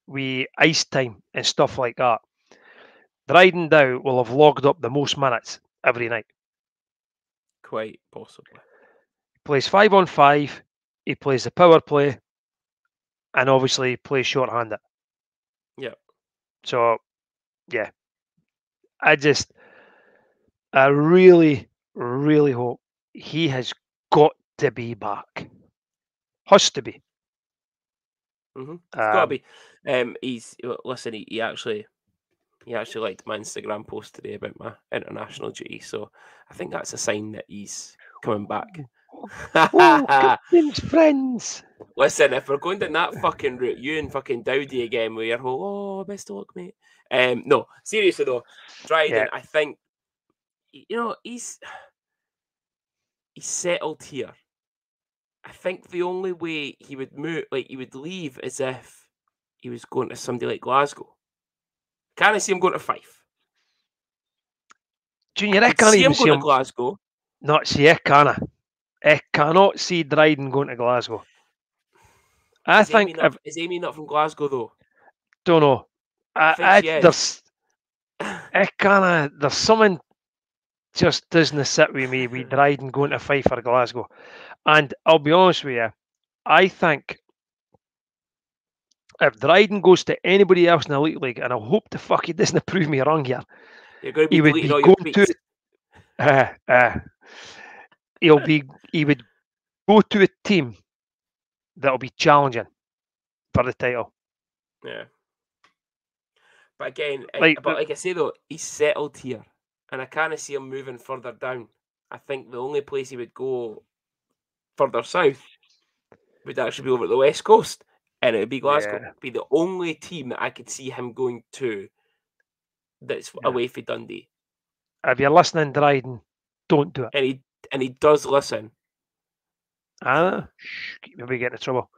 we ice time and stuff like that. Dryden Dow will have logged up the most minutes every night. Quite possibly. He plays 5-on-5. He plays the power play, and obviously he plays short-handed. Yeah. So, yeah, I really, really hope he has got to be back. Has to be. It's got to be. He actually liked my Instagram post today about my international duty, so I think that's a sign that he's coming back. Captain's friends. Listen, if we're going down that fucking route, you and fucking Dowdy again with your whole, best of luck, mate. No, seriously though, Dryden, I think, he's settled here. I think the only way he would move, he would leave, is if he was going to somebody like Glasgow. Can I see him going to Fife? Junior, I can't even see him to Glasgow. No, see, I cannot see Dryden going to Glasgow. Is Amy not from Glasgow though? Don't know. There's something just doesn't sit with me with Dryden going to Fife or Glasgow. And I'll be honest with you, I think if Dryden goes to anybody else in the Elite League, and I hope the fuck he doesn't prove me wrong here, you're going to be deleting all your tweets. He would go to a team that'll be challenging for the title. Yeah. But again, like I say though, he's settled here, and I can't see him moving further down. I think the only place he would go further south would actually be over at the West Coast, and it would be Glasgow. It'd be the only team that I could see him going to that's away from Dundee. If you're listening, Dryden, don't do it. And he does listen. Maybe get into trouble.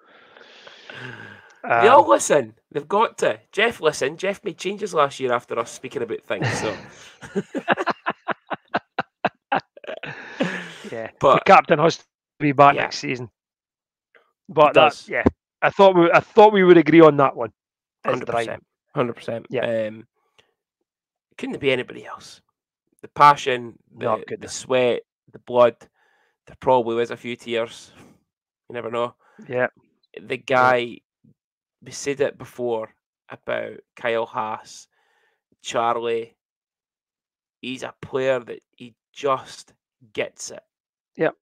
They all listen. They've got to. Jeff listened. Jeff made changes last year after us speaking about things. So, yeah, but the captain has to be back next season. But I thought we would agree on that one. 100%. 100%. Yeah. Couldn't be anybody else. The passion, the sweat, the blood. There probably was a few tears. You never know. Yeah. The guy, we said it before about Kyle Haas, Charlie. He's a player that he just gets it. Yep.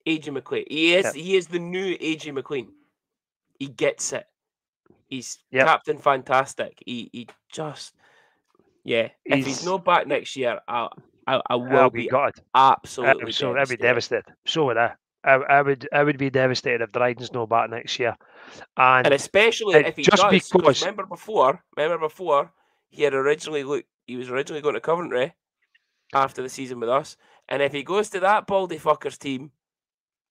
AJ McLean. He is the new AJ McLean. He gets it. He's Yep. Captain Fantastic. He just, yeah. If he's not back next year, I will I'll be be gutted. absolutely I'd be devastated. devastated. So would I. I would be devastated if Dryden's not back next year. And And especially if he just does, because because, remember before he was originally going to Coventry after the season with us, and if he goes to that baldy fucker's team,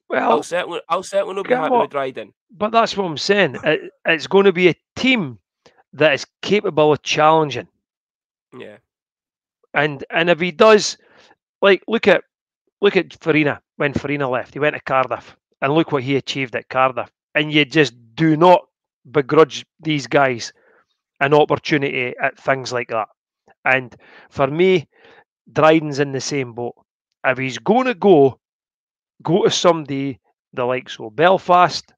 well, I'll certainly not be get happy what? with Dryden. But that's what I'm saying. It's going to be a team that is capable of challenging. Yeah. And if he does, like, look at Farina when Farina left. He went to Cardiff, and look what he achieved at Cardiff. And you just do not begrudge these guys an opportunity at things like that. And for me, Dryden's in the same boat. If he's going to go to somebody the likes of Belfast,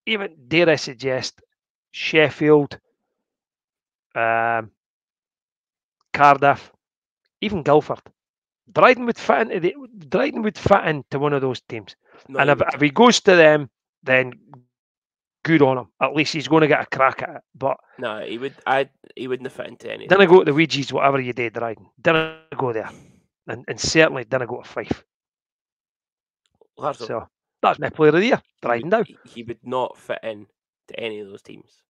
even dare I suggest Sheffield, um, Cardiff, even Guildford. Dryden would fit into one of those teams. No, And he would. if he goes to them, then good on him. At least he's going to get a crack at it. But No, he wouldn't fit into any of didn't them go to the teams. Ouija's, whatever you did, Dryden. Didn't go there. And certainly didn't go to Fife. Larzo, So that's my player of the year. Dryden down. he would not fit in to any of those teams.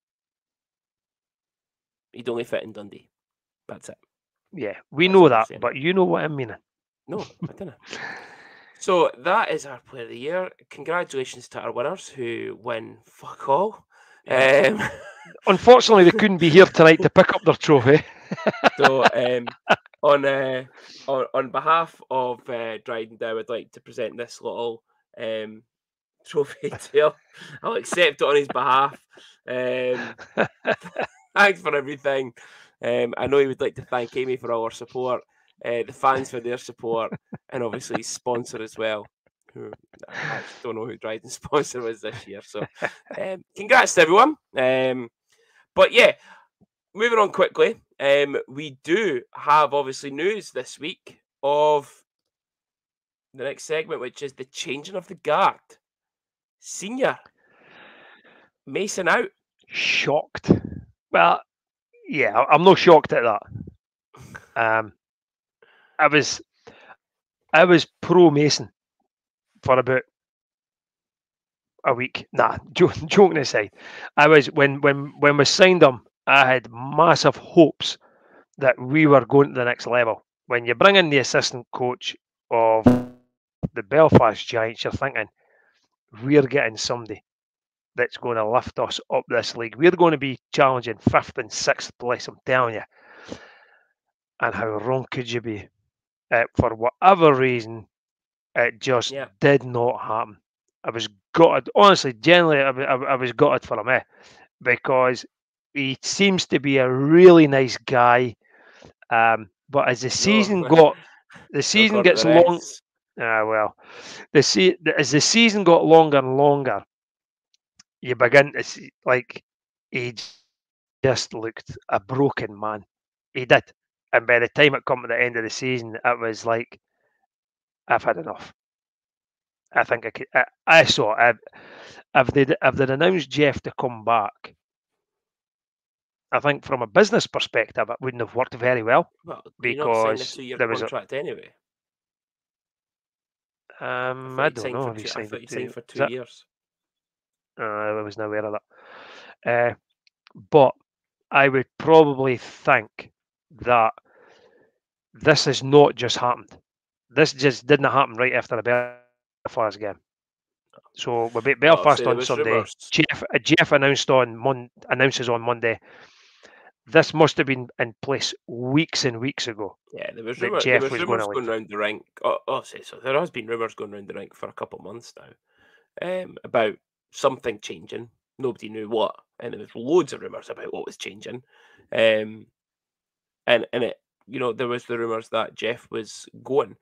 He'd only fit in Dundee. That's it. Yeah, we That's know all I'm that, saying. but you know what I'm meaning. No, I don't know. So that is our player of the year. Congratulations to our winners who win fuck all. Yeah. Unfortunately, they couldn't be here tonight to pick up their trophy. So on behalf of Dryden Dow, I'd like to present this little trophy to him. I'll accept it on his behalf. Thanks for everything. I know he would like to thank Amy for all her support, the fans for their support, and obviously his sponsor as well. Who I actually don't know who Dryden's sponsor was this year. So congrats to everyone. But yeah, moving on quickly. We do have obviously news this week of the next segment, which is the changing of the guard. Senior Mason out. Shocked. Well, yeah, I'm not shocked at that. I was pro Mason for about a week. Nah, joking aside, I was when we signed him, I had massive hopes that we were going to the next level. When you bring in the assistant coach of the Belfast Giants, you're thinking we're getting somebody that's going to lift us up this league. We're going to be challenging fifth and sixth place. I'm telling you. And how wrong could you be? For whatever reason, it just did not happen. I was gutted. Honestly, generally, I was gutted for him, because he seems to be a really nice guy. But as the season No, gets long. As the season got longer and longer, you begin to see like he just looked a broken man. He did, and by the time it come to the end of the season, it was like I've had enough. I think I could. I saw it. If they'd announced Jeff to come back, I think from a business perspective, it wouldn't have worked very well. Well, do you not sign a Because 2-year there was contract anyway? I don't know if he I signed thought it you to. signed for Is 2 that? years. I was not aware of that. But I would probably think that this has not just happened. This just didn't happen right after the Belfast game. So we beat Well, Belfast obviously there on was Sunday. rumours. Jeff announces on Monday. This must have been in place weeks and weeks ago. Yeah, there was That rumours. There Jeff was was going rumours to going leave. around the rink. So there has been rumours going around the rink for a couple of months now, about something changing. Nobody knew what, and there was loads of rumours about what was changing. And it, there was the rumours that Jeff was going.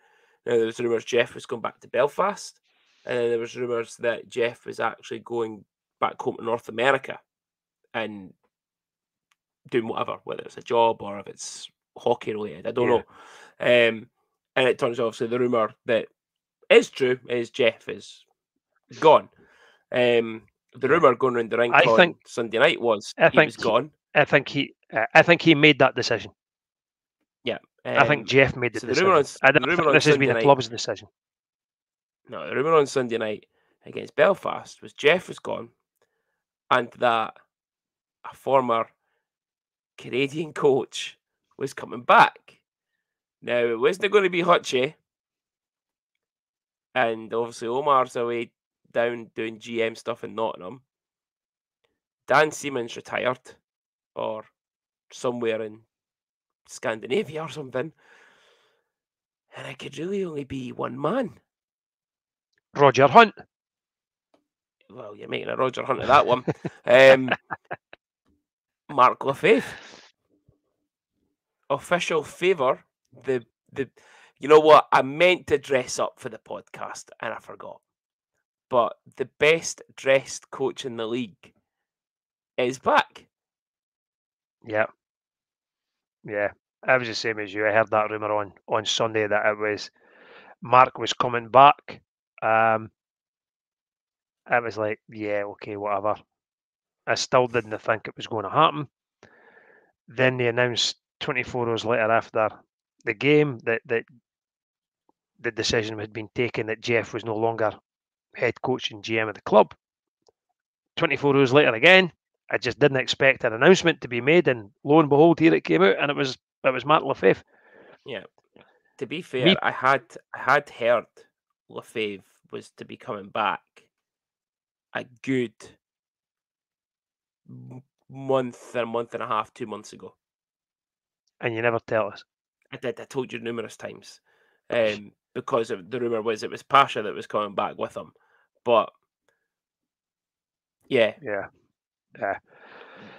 Now there was rumours Jeff was going back to Belfast, and then there was rumours that Jeff was actually going back home to North America, and doing whatever, whether it's a job or if it's hockey related, I don't know. And it turns out, obviously, the rumor that is true is Jeff is gone. The rumour going around the rink I on think Sunday night was I he think was gone. I think he made that decision. Yeah. I think Jeff made the So the rumour decision. I don't think on this has been Sunday the night. club's decision. No, the rumour on Sunday night against Belfast was Jeff was gone, and that a former Canadian coach was coming back. Now it wasn't going to be Hutchie, and obviously Omar's away down doing GM stuff in Nottingham. Dan Seaman's retired, or somewhere in Scandinavia or something, and it could really only be one man. Roger Hunt. Well, you're making a Roger Hunt of that one. Mark Lefebvre. Official favour. You know what? I meant to dress up for the podcast and I forgot. But the best dressed coach in the league is back. Yeah. Yeah. I was the same as you. I heard that rumour on Sunday that it was Mark was coming back. I was like, yeah, okay, whatever. I still didn't think it was going to happen. Then they announced 24 hours later after the game that the decision had been taken that Jeff was no longer head coach and GM of the club. 24 hours later again, I just didn't expect an announcement to be made, and lo and behold, here it came out, and it was Mark Lefebvre. Yeah. To be fair, Me, I had heard Lefebvre was to be coming back a good month and a half, 2 months ago. and you never tell us. I did. I told you numerous times. Because the rumour was it was Pasha that was coming back with him. But yeah. Yeah.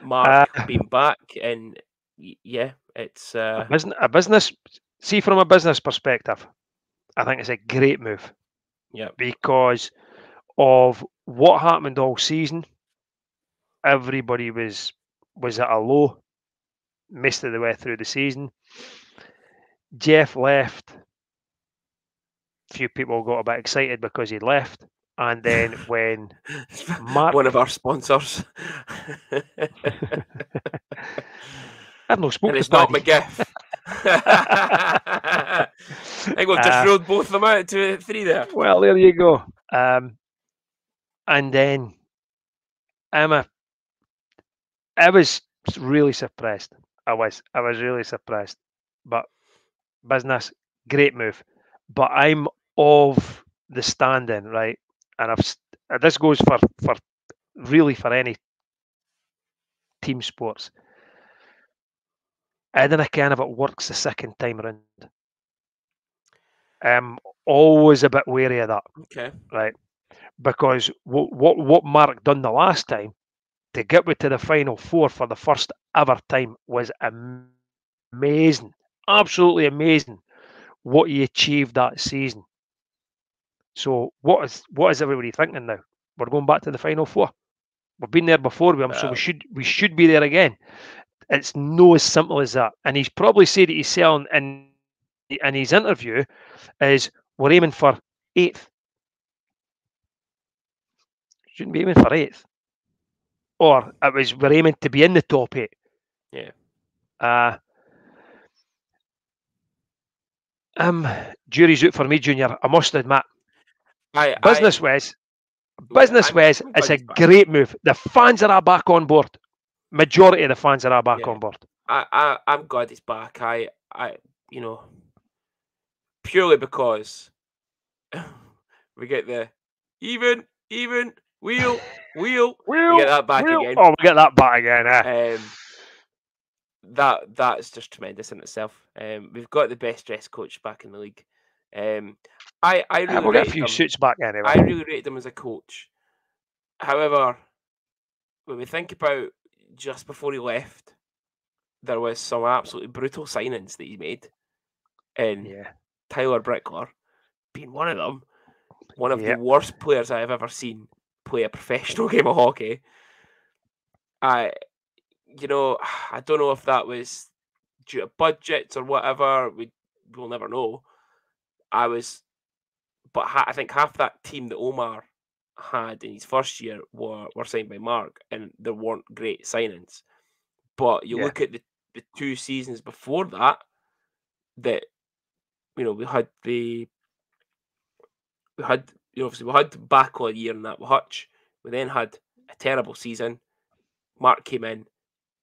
Mark being back, and yeah, it's a business. See, from a business perspective, I think it's a great move. Yeah. Because of what happened all season, everybody was at a low most of the way through the season. Jeff left. Few people got a bit excited because he left. And then when Mark... one of our sponsors. I've no spoken and it's to not Paddy. McGiff. I think we've just ruled both of them out to 3 there. Well, there you go. And then I was really surprised. I was really surprised. But business, great move. But I'm of the standing, right? And this goes for really for any team sports. I don't kind of it works the second time around. I'm always a bit wary of that. Okay. Right. Because what Mark done the last time to get me to the final four for the first ever time was amazing. Absolutely amazing what he achieved that season. So what is everybody thinking now? We're going back to the final four. We've been there before with him, so we should be there again. It's no as simple as that. And he's probably said that he's selling in his interview is we're aiming for 8th. Shouldn't be aiming for 8th. Or it was we're aiming to be in the top 8. Yeah. Jury's out for me, Junior. I must admit. Business-wise, it's a great move. The fans are back on board. Majority of the fans are back on board. I'm glad he's back. I purely because we get the even wheel. We get that back again. Oh, we get that back again. That's just tremendous in itself. We've got the best dressed coach back in the league. I really we'll get a few suits back anyway. I really rated him as a coach. However, when we think about just before he left, there was some absolutely brutal signings that he made. And Tyler Brickler being one of them. One of the worst players I have ever seen play a professional game of hockey. I don't know if that was due to budgets or whatever. We'll never know. I think half that team that Omar had in his first year were signed by Mark, and there weren't great signings. But you Yeah. look at the 2 seasons before that, that we had obviously we had Backlaw year in that with Hutch. We then had a terrible season. Mark came in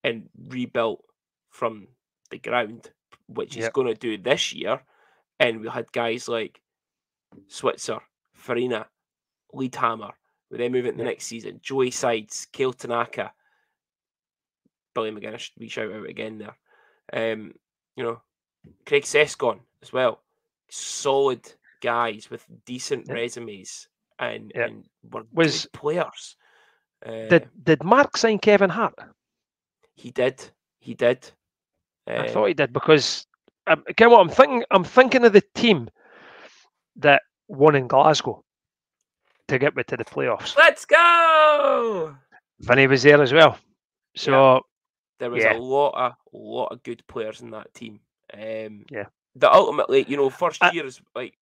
and rebuilt from the ground, which he's Yeah. going to do this year. And we had guys like Switzer, Farina, Leadhammer. We then move into the Yeah. next season. Joey Sides, Kale Tanaka, Billy McGuinness, we shout out again there. Craig Sescon as well. Solid guys with decent Yeah. resumes and Yeah. were Was good players. did Mark sign Kevin Hart? He did. He did. I thought he did because kind of what I'm thinking. I'm thinking of the team that won in Glasgow to get me to the playoffs. Let's go! Vinny was there as well. So there was a lot of good players in that team. Yeah. That ultimately, first I- year is like,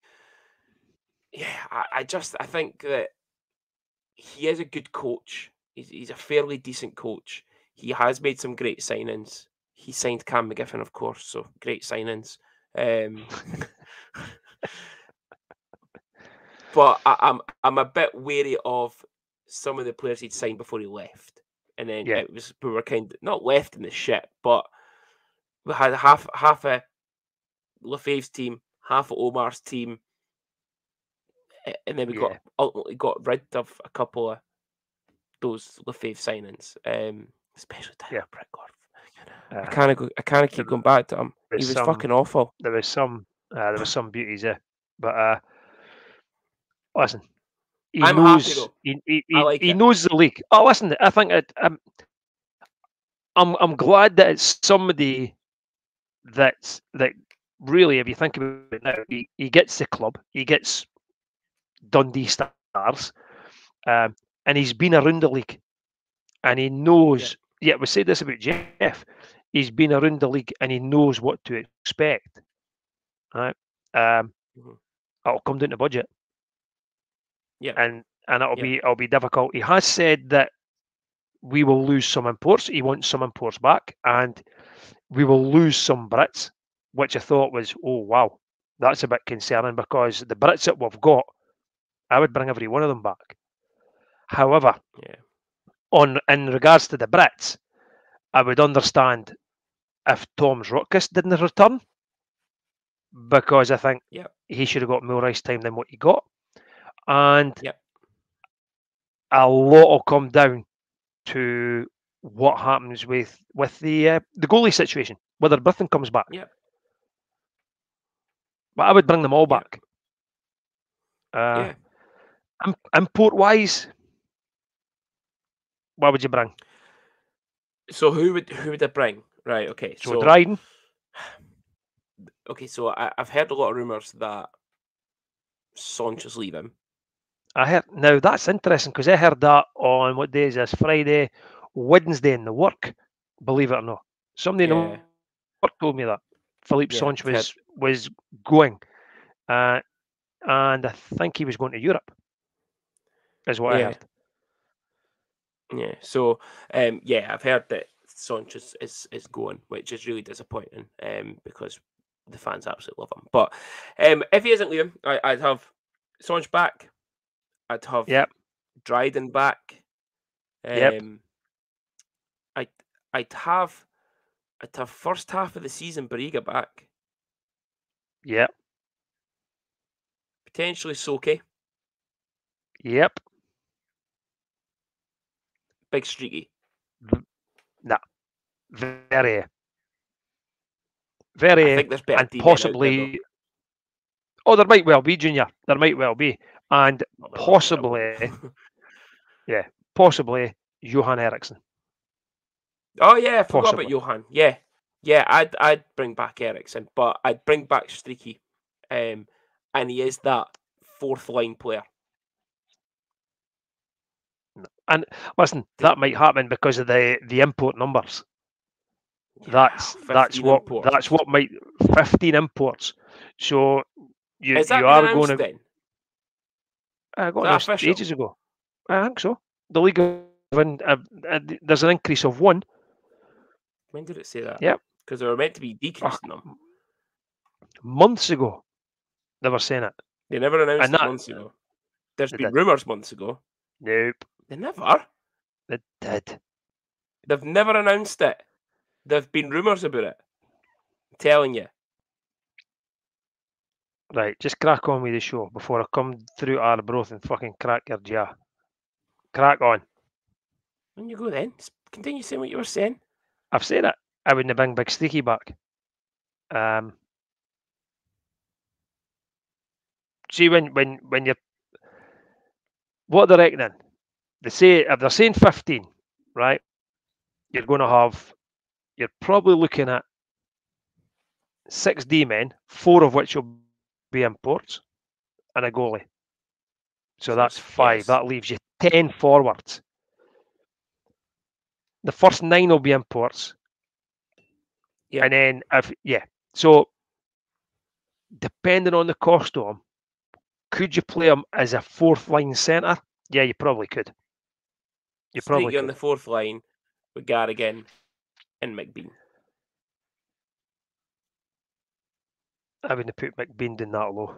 I think that he is a good coach. He's a fairly decent coach. He has made some great signings. He signed Cam McGiffin, of course, so great signings. But I'm a bit wary of some of the players he'd signed before he left, and then Yeah. we were kind of not left in the shit, but we had half of Lefebvre's team, half of Omar's team, and then we ultimately got rid of a couple of those Lefebvre signings, especially Tyler Brickworth. I can't keep going back to him. He was fucking awful. There was some beauties there, but listen, he I'm knows happy though. he like it. knows the league. Oh, listen, I think I'm glad that it's somebody that really, if you think about it now, he gets the club, he gets Dundee Stars, and he's been around the league, and he knows. Yeah, we said this about Jeff. He's been around the league and he knows what to expect. Right? It'll come down to budget. Yeah, and it'll be difficult. He has said that we will lose some imports. He wants some imports back, and we will lose some Brits, which I thought was, oh wow, that's a bit concerning because the Brits that we've got, I would bring every one of them back. However, in regards to the Brits, I would understand if Tom's Rutkus didn't return, because I think he should have got more ice time than what he got, and a lot will come down to what happens with the goalie situation, whether Britton comes back. But I would bring them all back. Import wise, what would you bring? So who would I bring? Right. Okay. So Dryden. Okay. So I've heard a lot of rumours that Saunch's leaving. I heard, now that's interesting because I heard that on, what day is this? Friday, Wednesday in the work. Believe it or not, somebody in the work told me that Philippe Saunch was going, and I think he was going to Europe. Is what I heard. Yeah. So I've heard that Saunch is going, which is really disappointing. Because the fans absolutely love him. But if he isn't leaving, I'd have Saunch back. I'd have Dryden back. I'd have first half of the season Bariga back. Yep. Potentially Soke. Yep. Big Streaky. Nah. Very. I think there's better and D-men possibly. out there, oh, there might well be, Junior. There might well be, and possibly, possibly Johan Eriksson. Oh yeah, I forgot about Johan. Yeah, I'd bring back Eriksson, but I'd bring back Streaky, and he is that fourth line player. And listen, that might happen because of the import numbers. That's what might 15 imports. So you is that are going to then? I got announced ages ago. I think so. The league there's an increase of 1. When did it say that? Yep. Because they were meant to be decreasing them. Months ago, they were saying it. They never announced And it that months ago. There's they been did. rumours months ago. Nope. They never. They did. They've never announced it. There've been rumours about it. I'm telling you. Right, just crack on with the show before I come through Arbroath and fucking crack your jaw. Crack on. When you go then, continue saying what you were saying. I've said it. I wouldn't bring Big Streaky back. See when you're what they're reckoning. They say if they're saying 15, right? You're going to have. You're probably looking at 6 D men, 4 of which will be imports, and a goalie. So that's 5. Yes. That leaves you 10 forwards. The first 9 will be imports. Yeah. And then so depending on the cost of them, could you play him as a 4th line centre? Yeah, you probably could. You probably Streaky on could. the 4th line with Garrigan and McBean. I wouldn't put McBean down that low.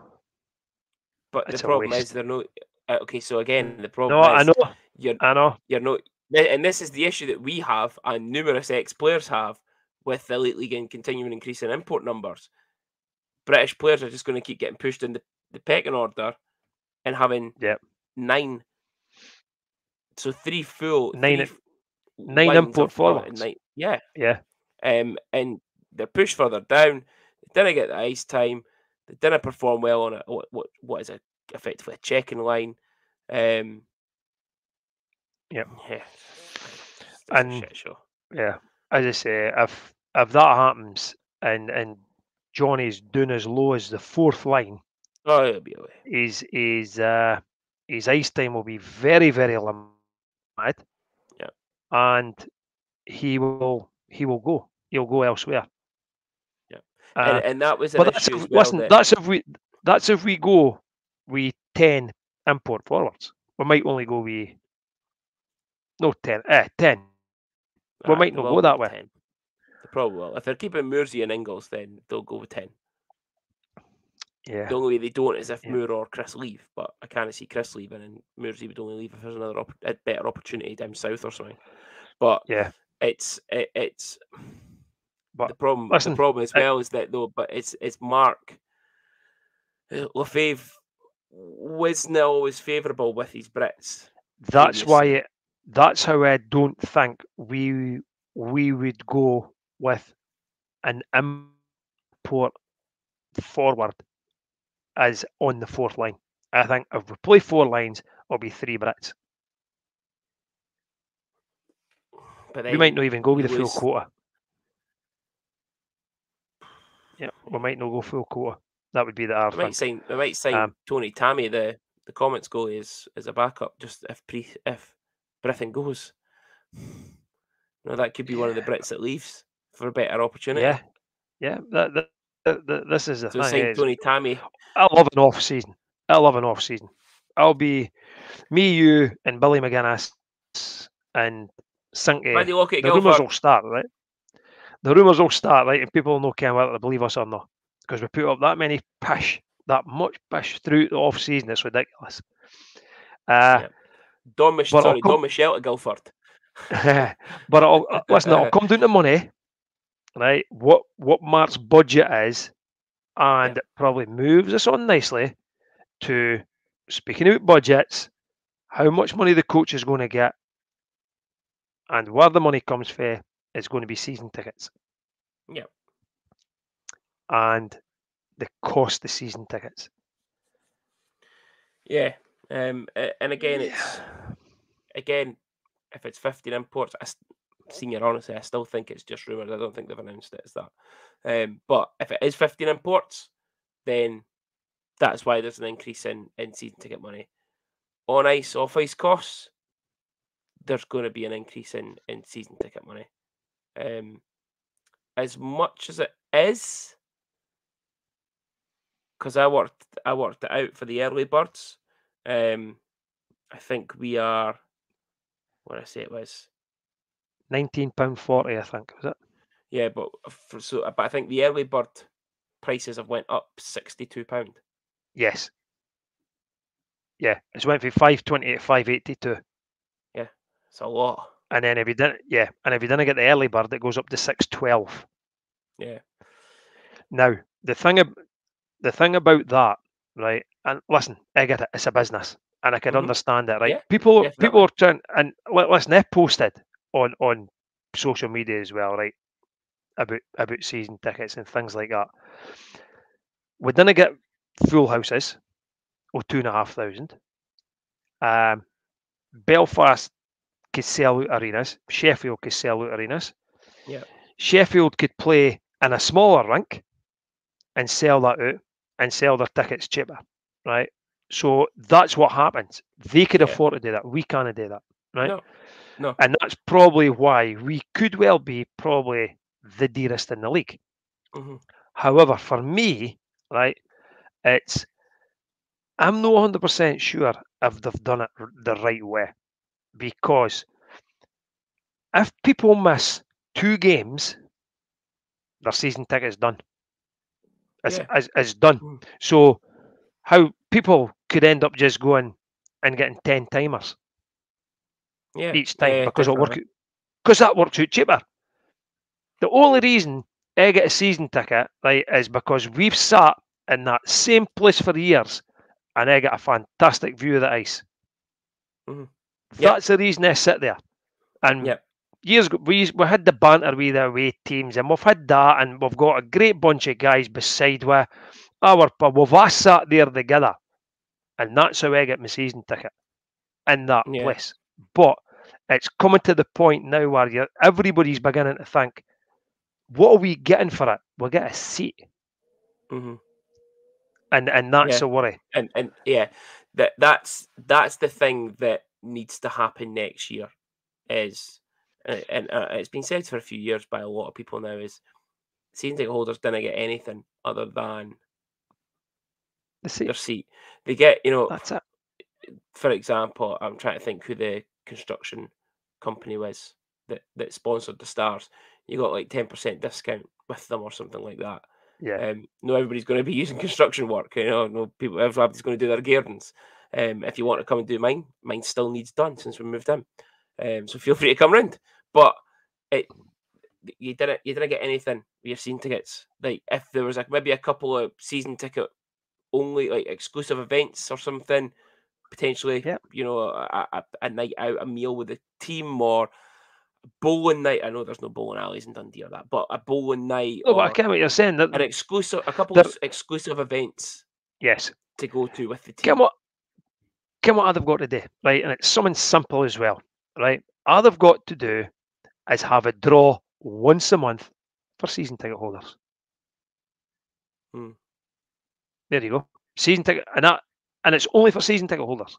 But It's the a problem waste. is they're not. Okay, so again, the problem No, I is know. you're I know. not. And this is the issue that we have, and numerous ex-players have, with the elite league and continuing increase in import numbers. British players are just going to keep getting pushed in the pecking order and having Yep. 9. So 3 Nine lines import of forwards. 9. Yeah. Yeah. And they're pushed further down. They didn't get the ice time. They didn't perform well on what is effectively a checking line. Yep. Yeah, it's a And shit show. yeah, as I say, if that happens and Johnny's doing as low as the 4th line, Oh, it'll be away. his ice time will be very, very limited. Yeah. And he will go. He'll go elsewhere. Yeah. And that was an But issue as well. That that's if we go with 10 import forwards. We might only go with 10. We might they not will go go that with way. 10. They probably will. If they're keeping Mursey and Ingles, then they'll go with 10. Yeah. The only way they don't is if Yeah. Moore or Chris leave, but I can't see Chris leaving, and Mursey would only leave if there's another a better opportunity down south or something. But Yeah. it's But the problem. listen, The problem as well is that though, but it's Mark Lefebvre wasn't always favourable with his Brits. that's why previously. that's how I don't think we would go with an import forward as on the 4th line. I think if we play 4 lines, it'll be 3 Brits. But We might then not even go with you the full lose. quota. Yeah, we might not go full quota. That would be the hard thing. We might sign Tony Tammy, the comments goalie, as a backup, just if Griffin goes. That could be one of the Brits that leaves for a better opportunity. Yeah. This is the So thing. sign Tony Tammy. I love an off season. I'll be me, you, and Billy McGuinness, and Sinky. The rumours will start, right? And people will know whether to believe us or not, because we put up that much pish through the off season. It's ridiculous. Don Michelle to Guildford. But it'll come down to money, right? What Mark's budget is, and it probably moves us on nicely to, speaking about budgets, how much money the coach is going to get, and where the money comes from is going to be season tickets. Yeah. And the cost of season tickets. Yeah. And again, it's if it's 15 imports, Senior, honestly, I still think it's just rumours. I don't think they've announced it as that. But if it is 15 imports, then that's why there's an increase in season ticket money. On ice, off ice costs, there's going to be an increase in season ticket money. As much as it is, because I worked it out for the early birds. I think we are. What did I say it was? £19.40, I think, was it? Yeah, but but I think the early bird prices have went up £62. Yes. Yeah, it's went from 520 to 582. Yeah, it's a lot. And then if you didn't, yeah, and if you didn't get the early bird, it goes up to 612. Yeah. Now, the thing about that, right? And listen, I get it. It's a business, and I can Hmm. understand it, right? Yeah, People definitely. are trying, and listen, they posted on social media as well, right? About season tickets and things like that. We didn't get full houses or 2,500. Belfast could sell out arenas. Sheffield could sell out arenas. Yeah, Sheffield could play in a smaller rink and sell that out and sell their tickets cheaper, right? So that's what happens. They could yeah. afford to do that. We can't do that, right? No, no. And that's probably why we could well be probably the dearest in the league. Hmm. However, for me, right, it's I'm not 100% sure if they've done it the right way because if people miss 2 games, their season ticket's done. Yeah. It's done. Mm. So how people could end up just going and getting 10 timers Yeah, each yeah, time yeah, because definitely. that works out cheaper. The only reason I get a season ticket, right, is because we've sat in that same place for years and I get a fantastic view of the ice. Hmm. Yep, That's the reason I sit there. And yep. years ago, we had the banter with the away teams, and we've had that, and we've got a great bunch of guys beside where our pub. We've all sat there together, and that's how I get my season ticket in that Yeah. place. But it's coming to the point now where everybody's beginning to think, what are we getting for it? We'll get a seat, Hmm. and that's Yeah. a worry. And yeah, that's the thing that needs to happen next year is, and it's been said for a few years by a lot of people now, is season ticket holders didn't get anything other than The seat. their seat. They get, That's it. for example, I'm trying to think who the construction company was that sponsored the Stars. You got like 10% discount with them or something like that. Yeah, No, everybody's going to be using construction work. No people. Everybody's going to do their gardens. If you want to come and do mine still needs done since we moved in. So feel free to come round. But it you didn't get anything with your season tickets. Like if there was maybe a couple of season ticket only like exclusive events or something, potentially, yeah. a night out, a meal with the team, or bowling night. I know there's no bowling alleys in Dundee or that, but a bowling night No, but I or get what you're saying. That a couple of there, exclusive events yes. to go to with the Get team. what get what they've got to do, right? And it's something simple as well, right? All they've got to do is have a draw once a month for season ticket holders. Hmm. There you go. Season ticket, and it's only for season ticket holders,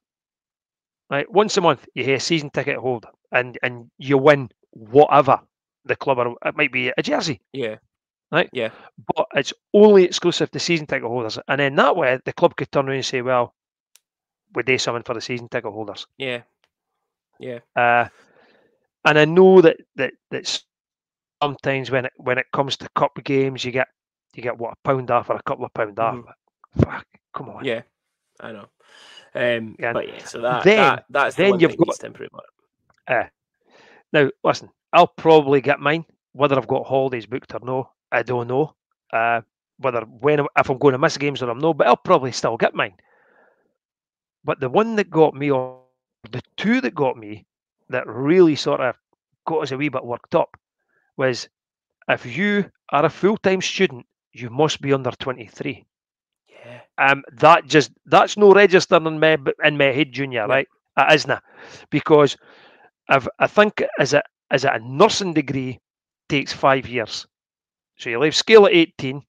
right? Once a month, you hear season ticket holder, and you win whatever the club or it might be a jersey, Yeah, right? yeah, But it's only exclusive to season ticket holders, and then that way the club could turn around and say, "Well, we do something for the season ticket holders." yeah, yeah. Uh, and I know that sometimes when it comes to cup games, you get what, a pound off or a couple of pound off. Hmm. But fuck, come on. Yeah, I know. And But yeah, so that's the then one you've thing got needs to improve on it. now. Listen, I'll probably get mine, whether I've got holidays booked or no. I don't know. Whether if I'm going to miss games or I'm no, but I'll probably still get mine. But the one that got me, or the two that got me, that really sort of got us a wee bit worked up, was if you are a full time student, you must be under 23. Yeah, That's no registering in my head, Junior, yep, right? It isn't, because I think is it a nursing degree takes 5 years. So you leave school at 18,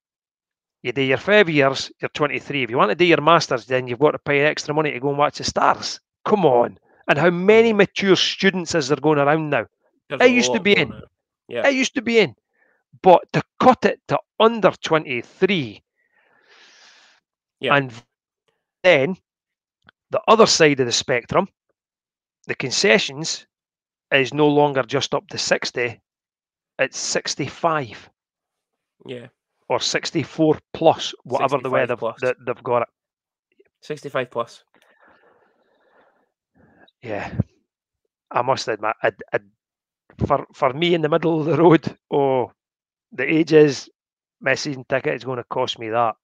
you do your 5 years, you're 23. If you want to do your masters, then you've got to pay extra money to go and watch the Stars. Come on! And how many yeah. mature students is there going around now? There's I a used to lot be going in. on. Yeah, I used to be in. But to cut it to under 23, yeah, and then the other side of the spectrum. The concessions is no longer just up to 60, it's 65. Yeah. Or 64 plus, whatever the way 65 plus. they've got it. 65 plus. Yeah. I must admit, for me in the middle of the road, the age is, my season ticket is going to cost me that.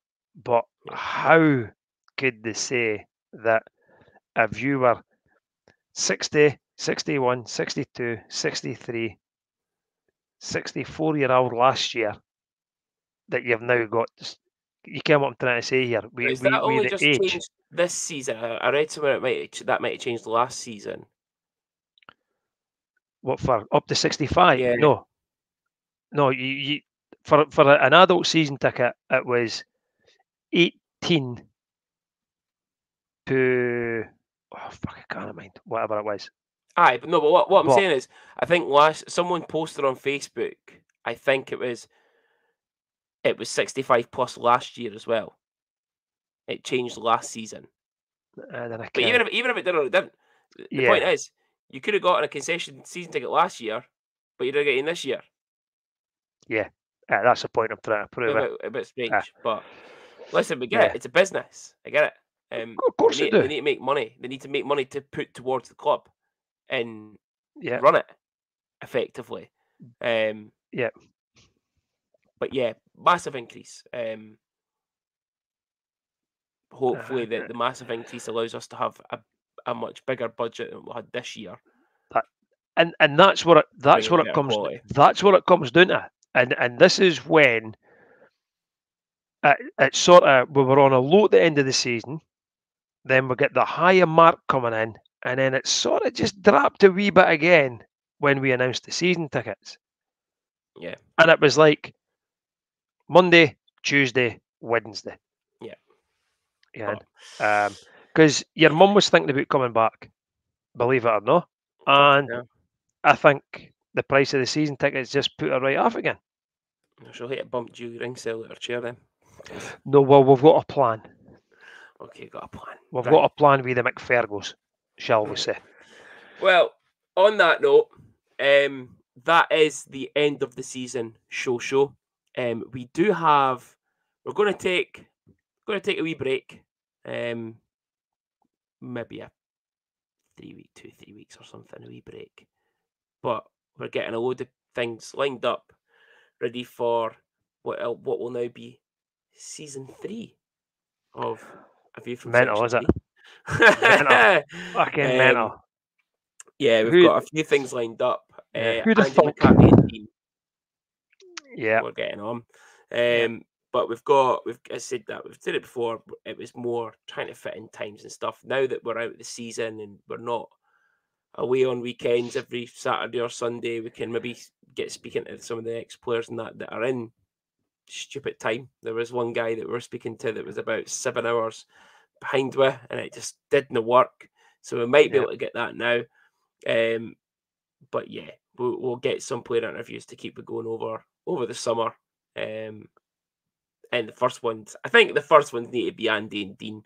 But how could they say that a viewer 60, 61, 62, 63, 64-year-old last year that you've now got? You get what I'm trying to say here? Is that We only the just age. changed this season? I read somewhere that might have changed last season. What, for up to 65? Yeah. No. You for an adult season ticket, it was 18 to, oh fuck, I can't mind whatever it was. Aye, but no, but what I'm saying is, I think someone posted on Facebook, I think it was 65 plus last year as well. It changed last season. Then But even if it did or it didn't, the point is, you could have gotten a concession season ticket last year, but you didn't get in this year. Yeah, that's the point I'm trying to prove. A bit strange, but listen, we get it. It's a business. I get it. Of course they do. need to make money. They need to make money to put towards the club and Yeah. run it effectively. Yeah. But yeah, massive increase. Hopefully, the massive increase allows us to have a much bigger budget than we had this year. And that's what it comes. Quality. That's what it comes down to. And this is when it's sort of, we were on a low at the end of the season, then we get the higher mark coming in, and then it sort of just dropped a wee bit again when we announced the season tickets. Yeah. And it was like Monday, Tuesday, Wednesday. Yeah. Yeah. Because your mum was thinking about coming back, believe it or not. And I think the price of the season tickets just put her right off again. She'll hit a bumped you ring sale at her chair then. No, well, we've got a plan. Okay, got a plan. We've got a plan with the McFergos, shall we say. Well, on that note, that is the end of the season show. We do have, we're going to take a wee break. Maybe a 3 weeks or something, a wee break. But we're getting a load of things lined up, ready for what will now be season 3 of A View from Mental, Section is it? Mental. Fucking mental. Yeah, we've got a few things lined up. Who'd have Andy thunk? McCartney and team. Yeah. We're getting on. But I said that we've said it before. It was more trying to fit in times and stuff. Now that we're out of the season and we're not away on weekends every Saturday or Sunday, we can maybe get speaking to some of the ex-players and that are in stupid time. There was one guy that we were speaking to that was about 7 hours behind with, and it just didn't work. So we might be able to get that now. But yeah, we'll get some player interviews to keep it going over the summer. And the first ones, I think the first ones need to be Andy and Dean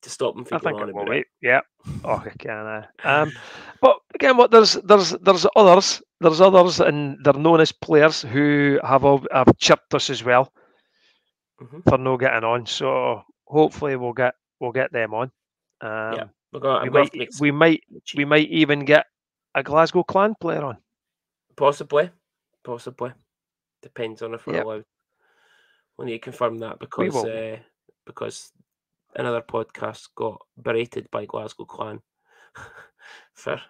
to stop them from going on about it. Yeah. Oh, I can. But again, there's others. There's others, and they're known as players who have chirped us as well for no getting on. So hopefully we'll get them on. Yeah, we might even get a Glasgow Clan player on. Possibly. Depends on if we're allowed. We need to confirm that because another podcast got berated by Glasgow Clan for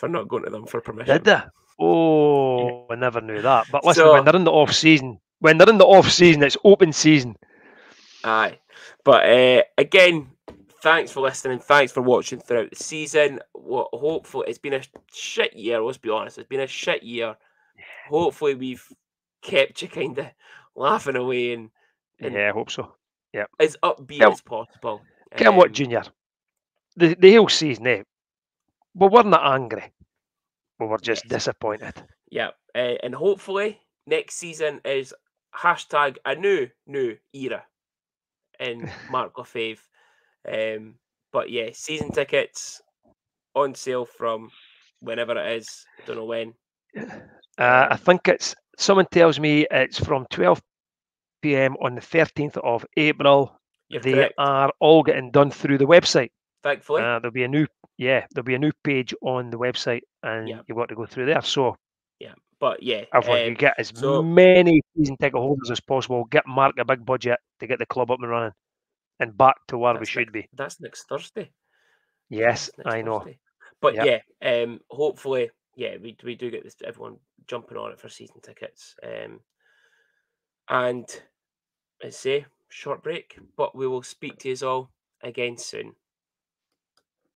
not going to them for permission. Did they? Oh, I never knew that. But listen, when they're in the off season, it's open season. Aye, but again, thanks for listening. Thanks for watching throughout the season. Hopefully, it's been a shit year. Let's be honest, it's been a shit year. Hopefully, we've kept you kind of laughing away and I hope so. Yeah, as upbeat as possible. What, Junior? The whole season, we weren't angry. We were just disappointed. Yeah, and hopefully next season is hashtag a new era in Mark Lefebvre. But yeah, season tickets on sale from whenever it is. I don't know when. I think someone tells me it's from 12 p.m. on the 13th of April. You're They correct. are all getting done through the website. Thankfully. There'll be a new page on the website, and you've got to go through there. So but yeah, everyone, you get as many season ticket holders as possible. Get Mark a big budget to get the club up and running and back to where we should be. That's next Thursday. Yes, I know. But hopefully, we do get everyone jumping on it for season tickets. And I say short break, but we will speak to you all again soon.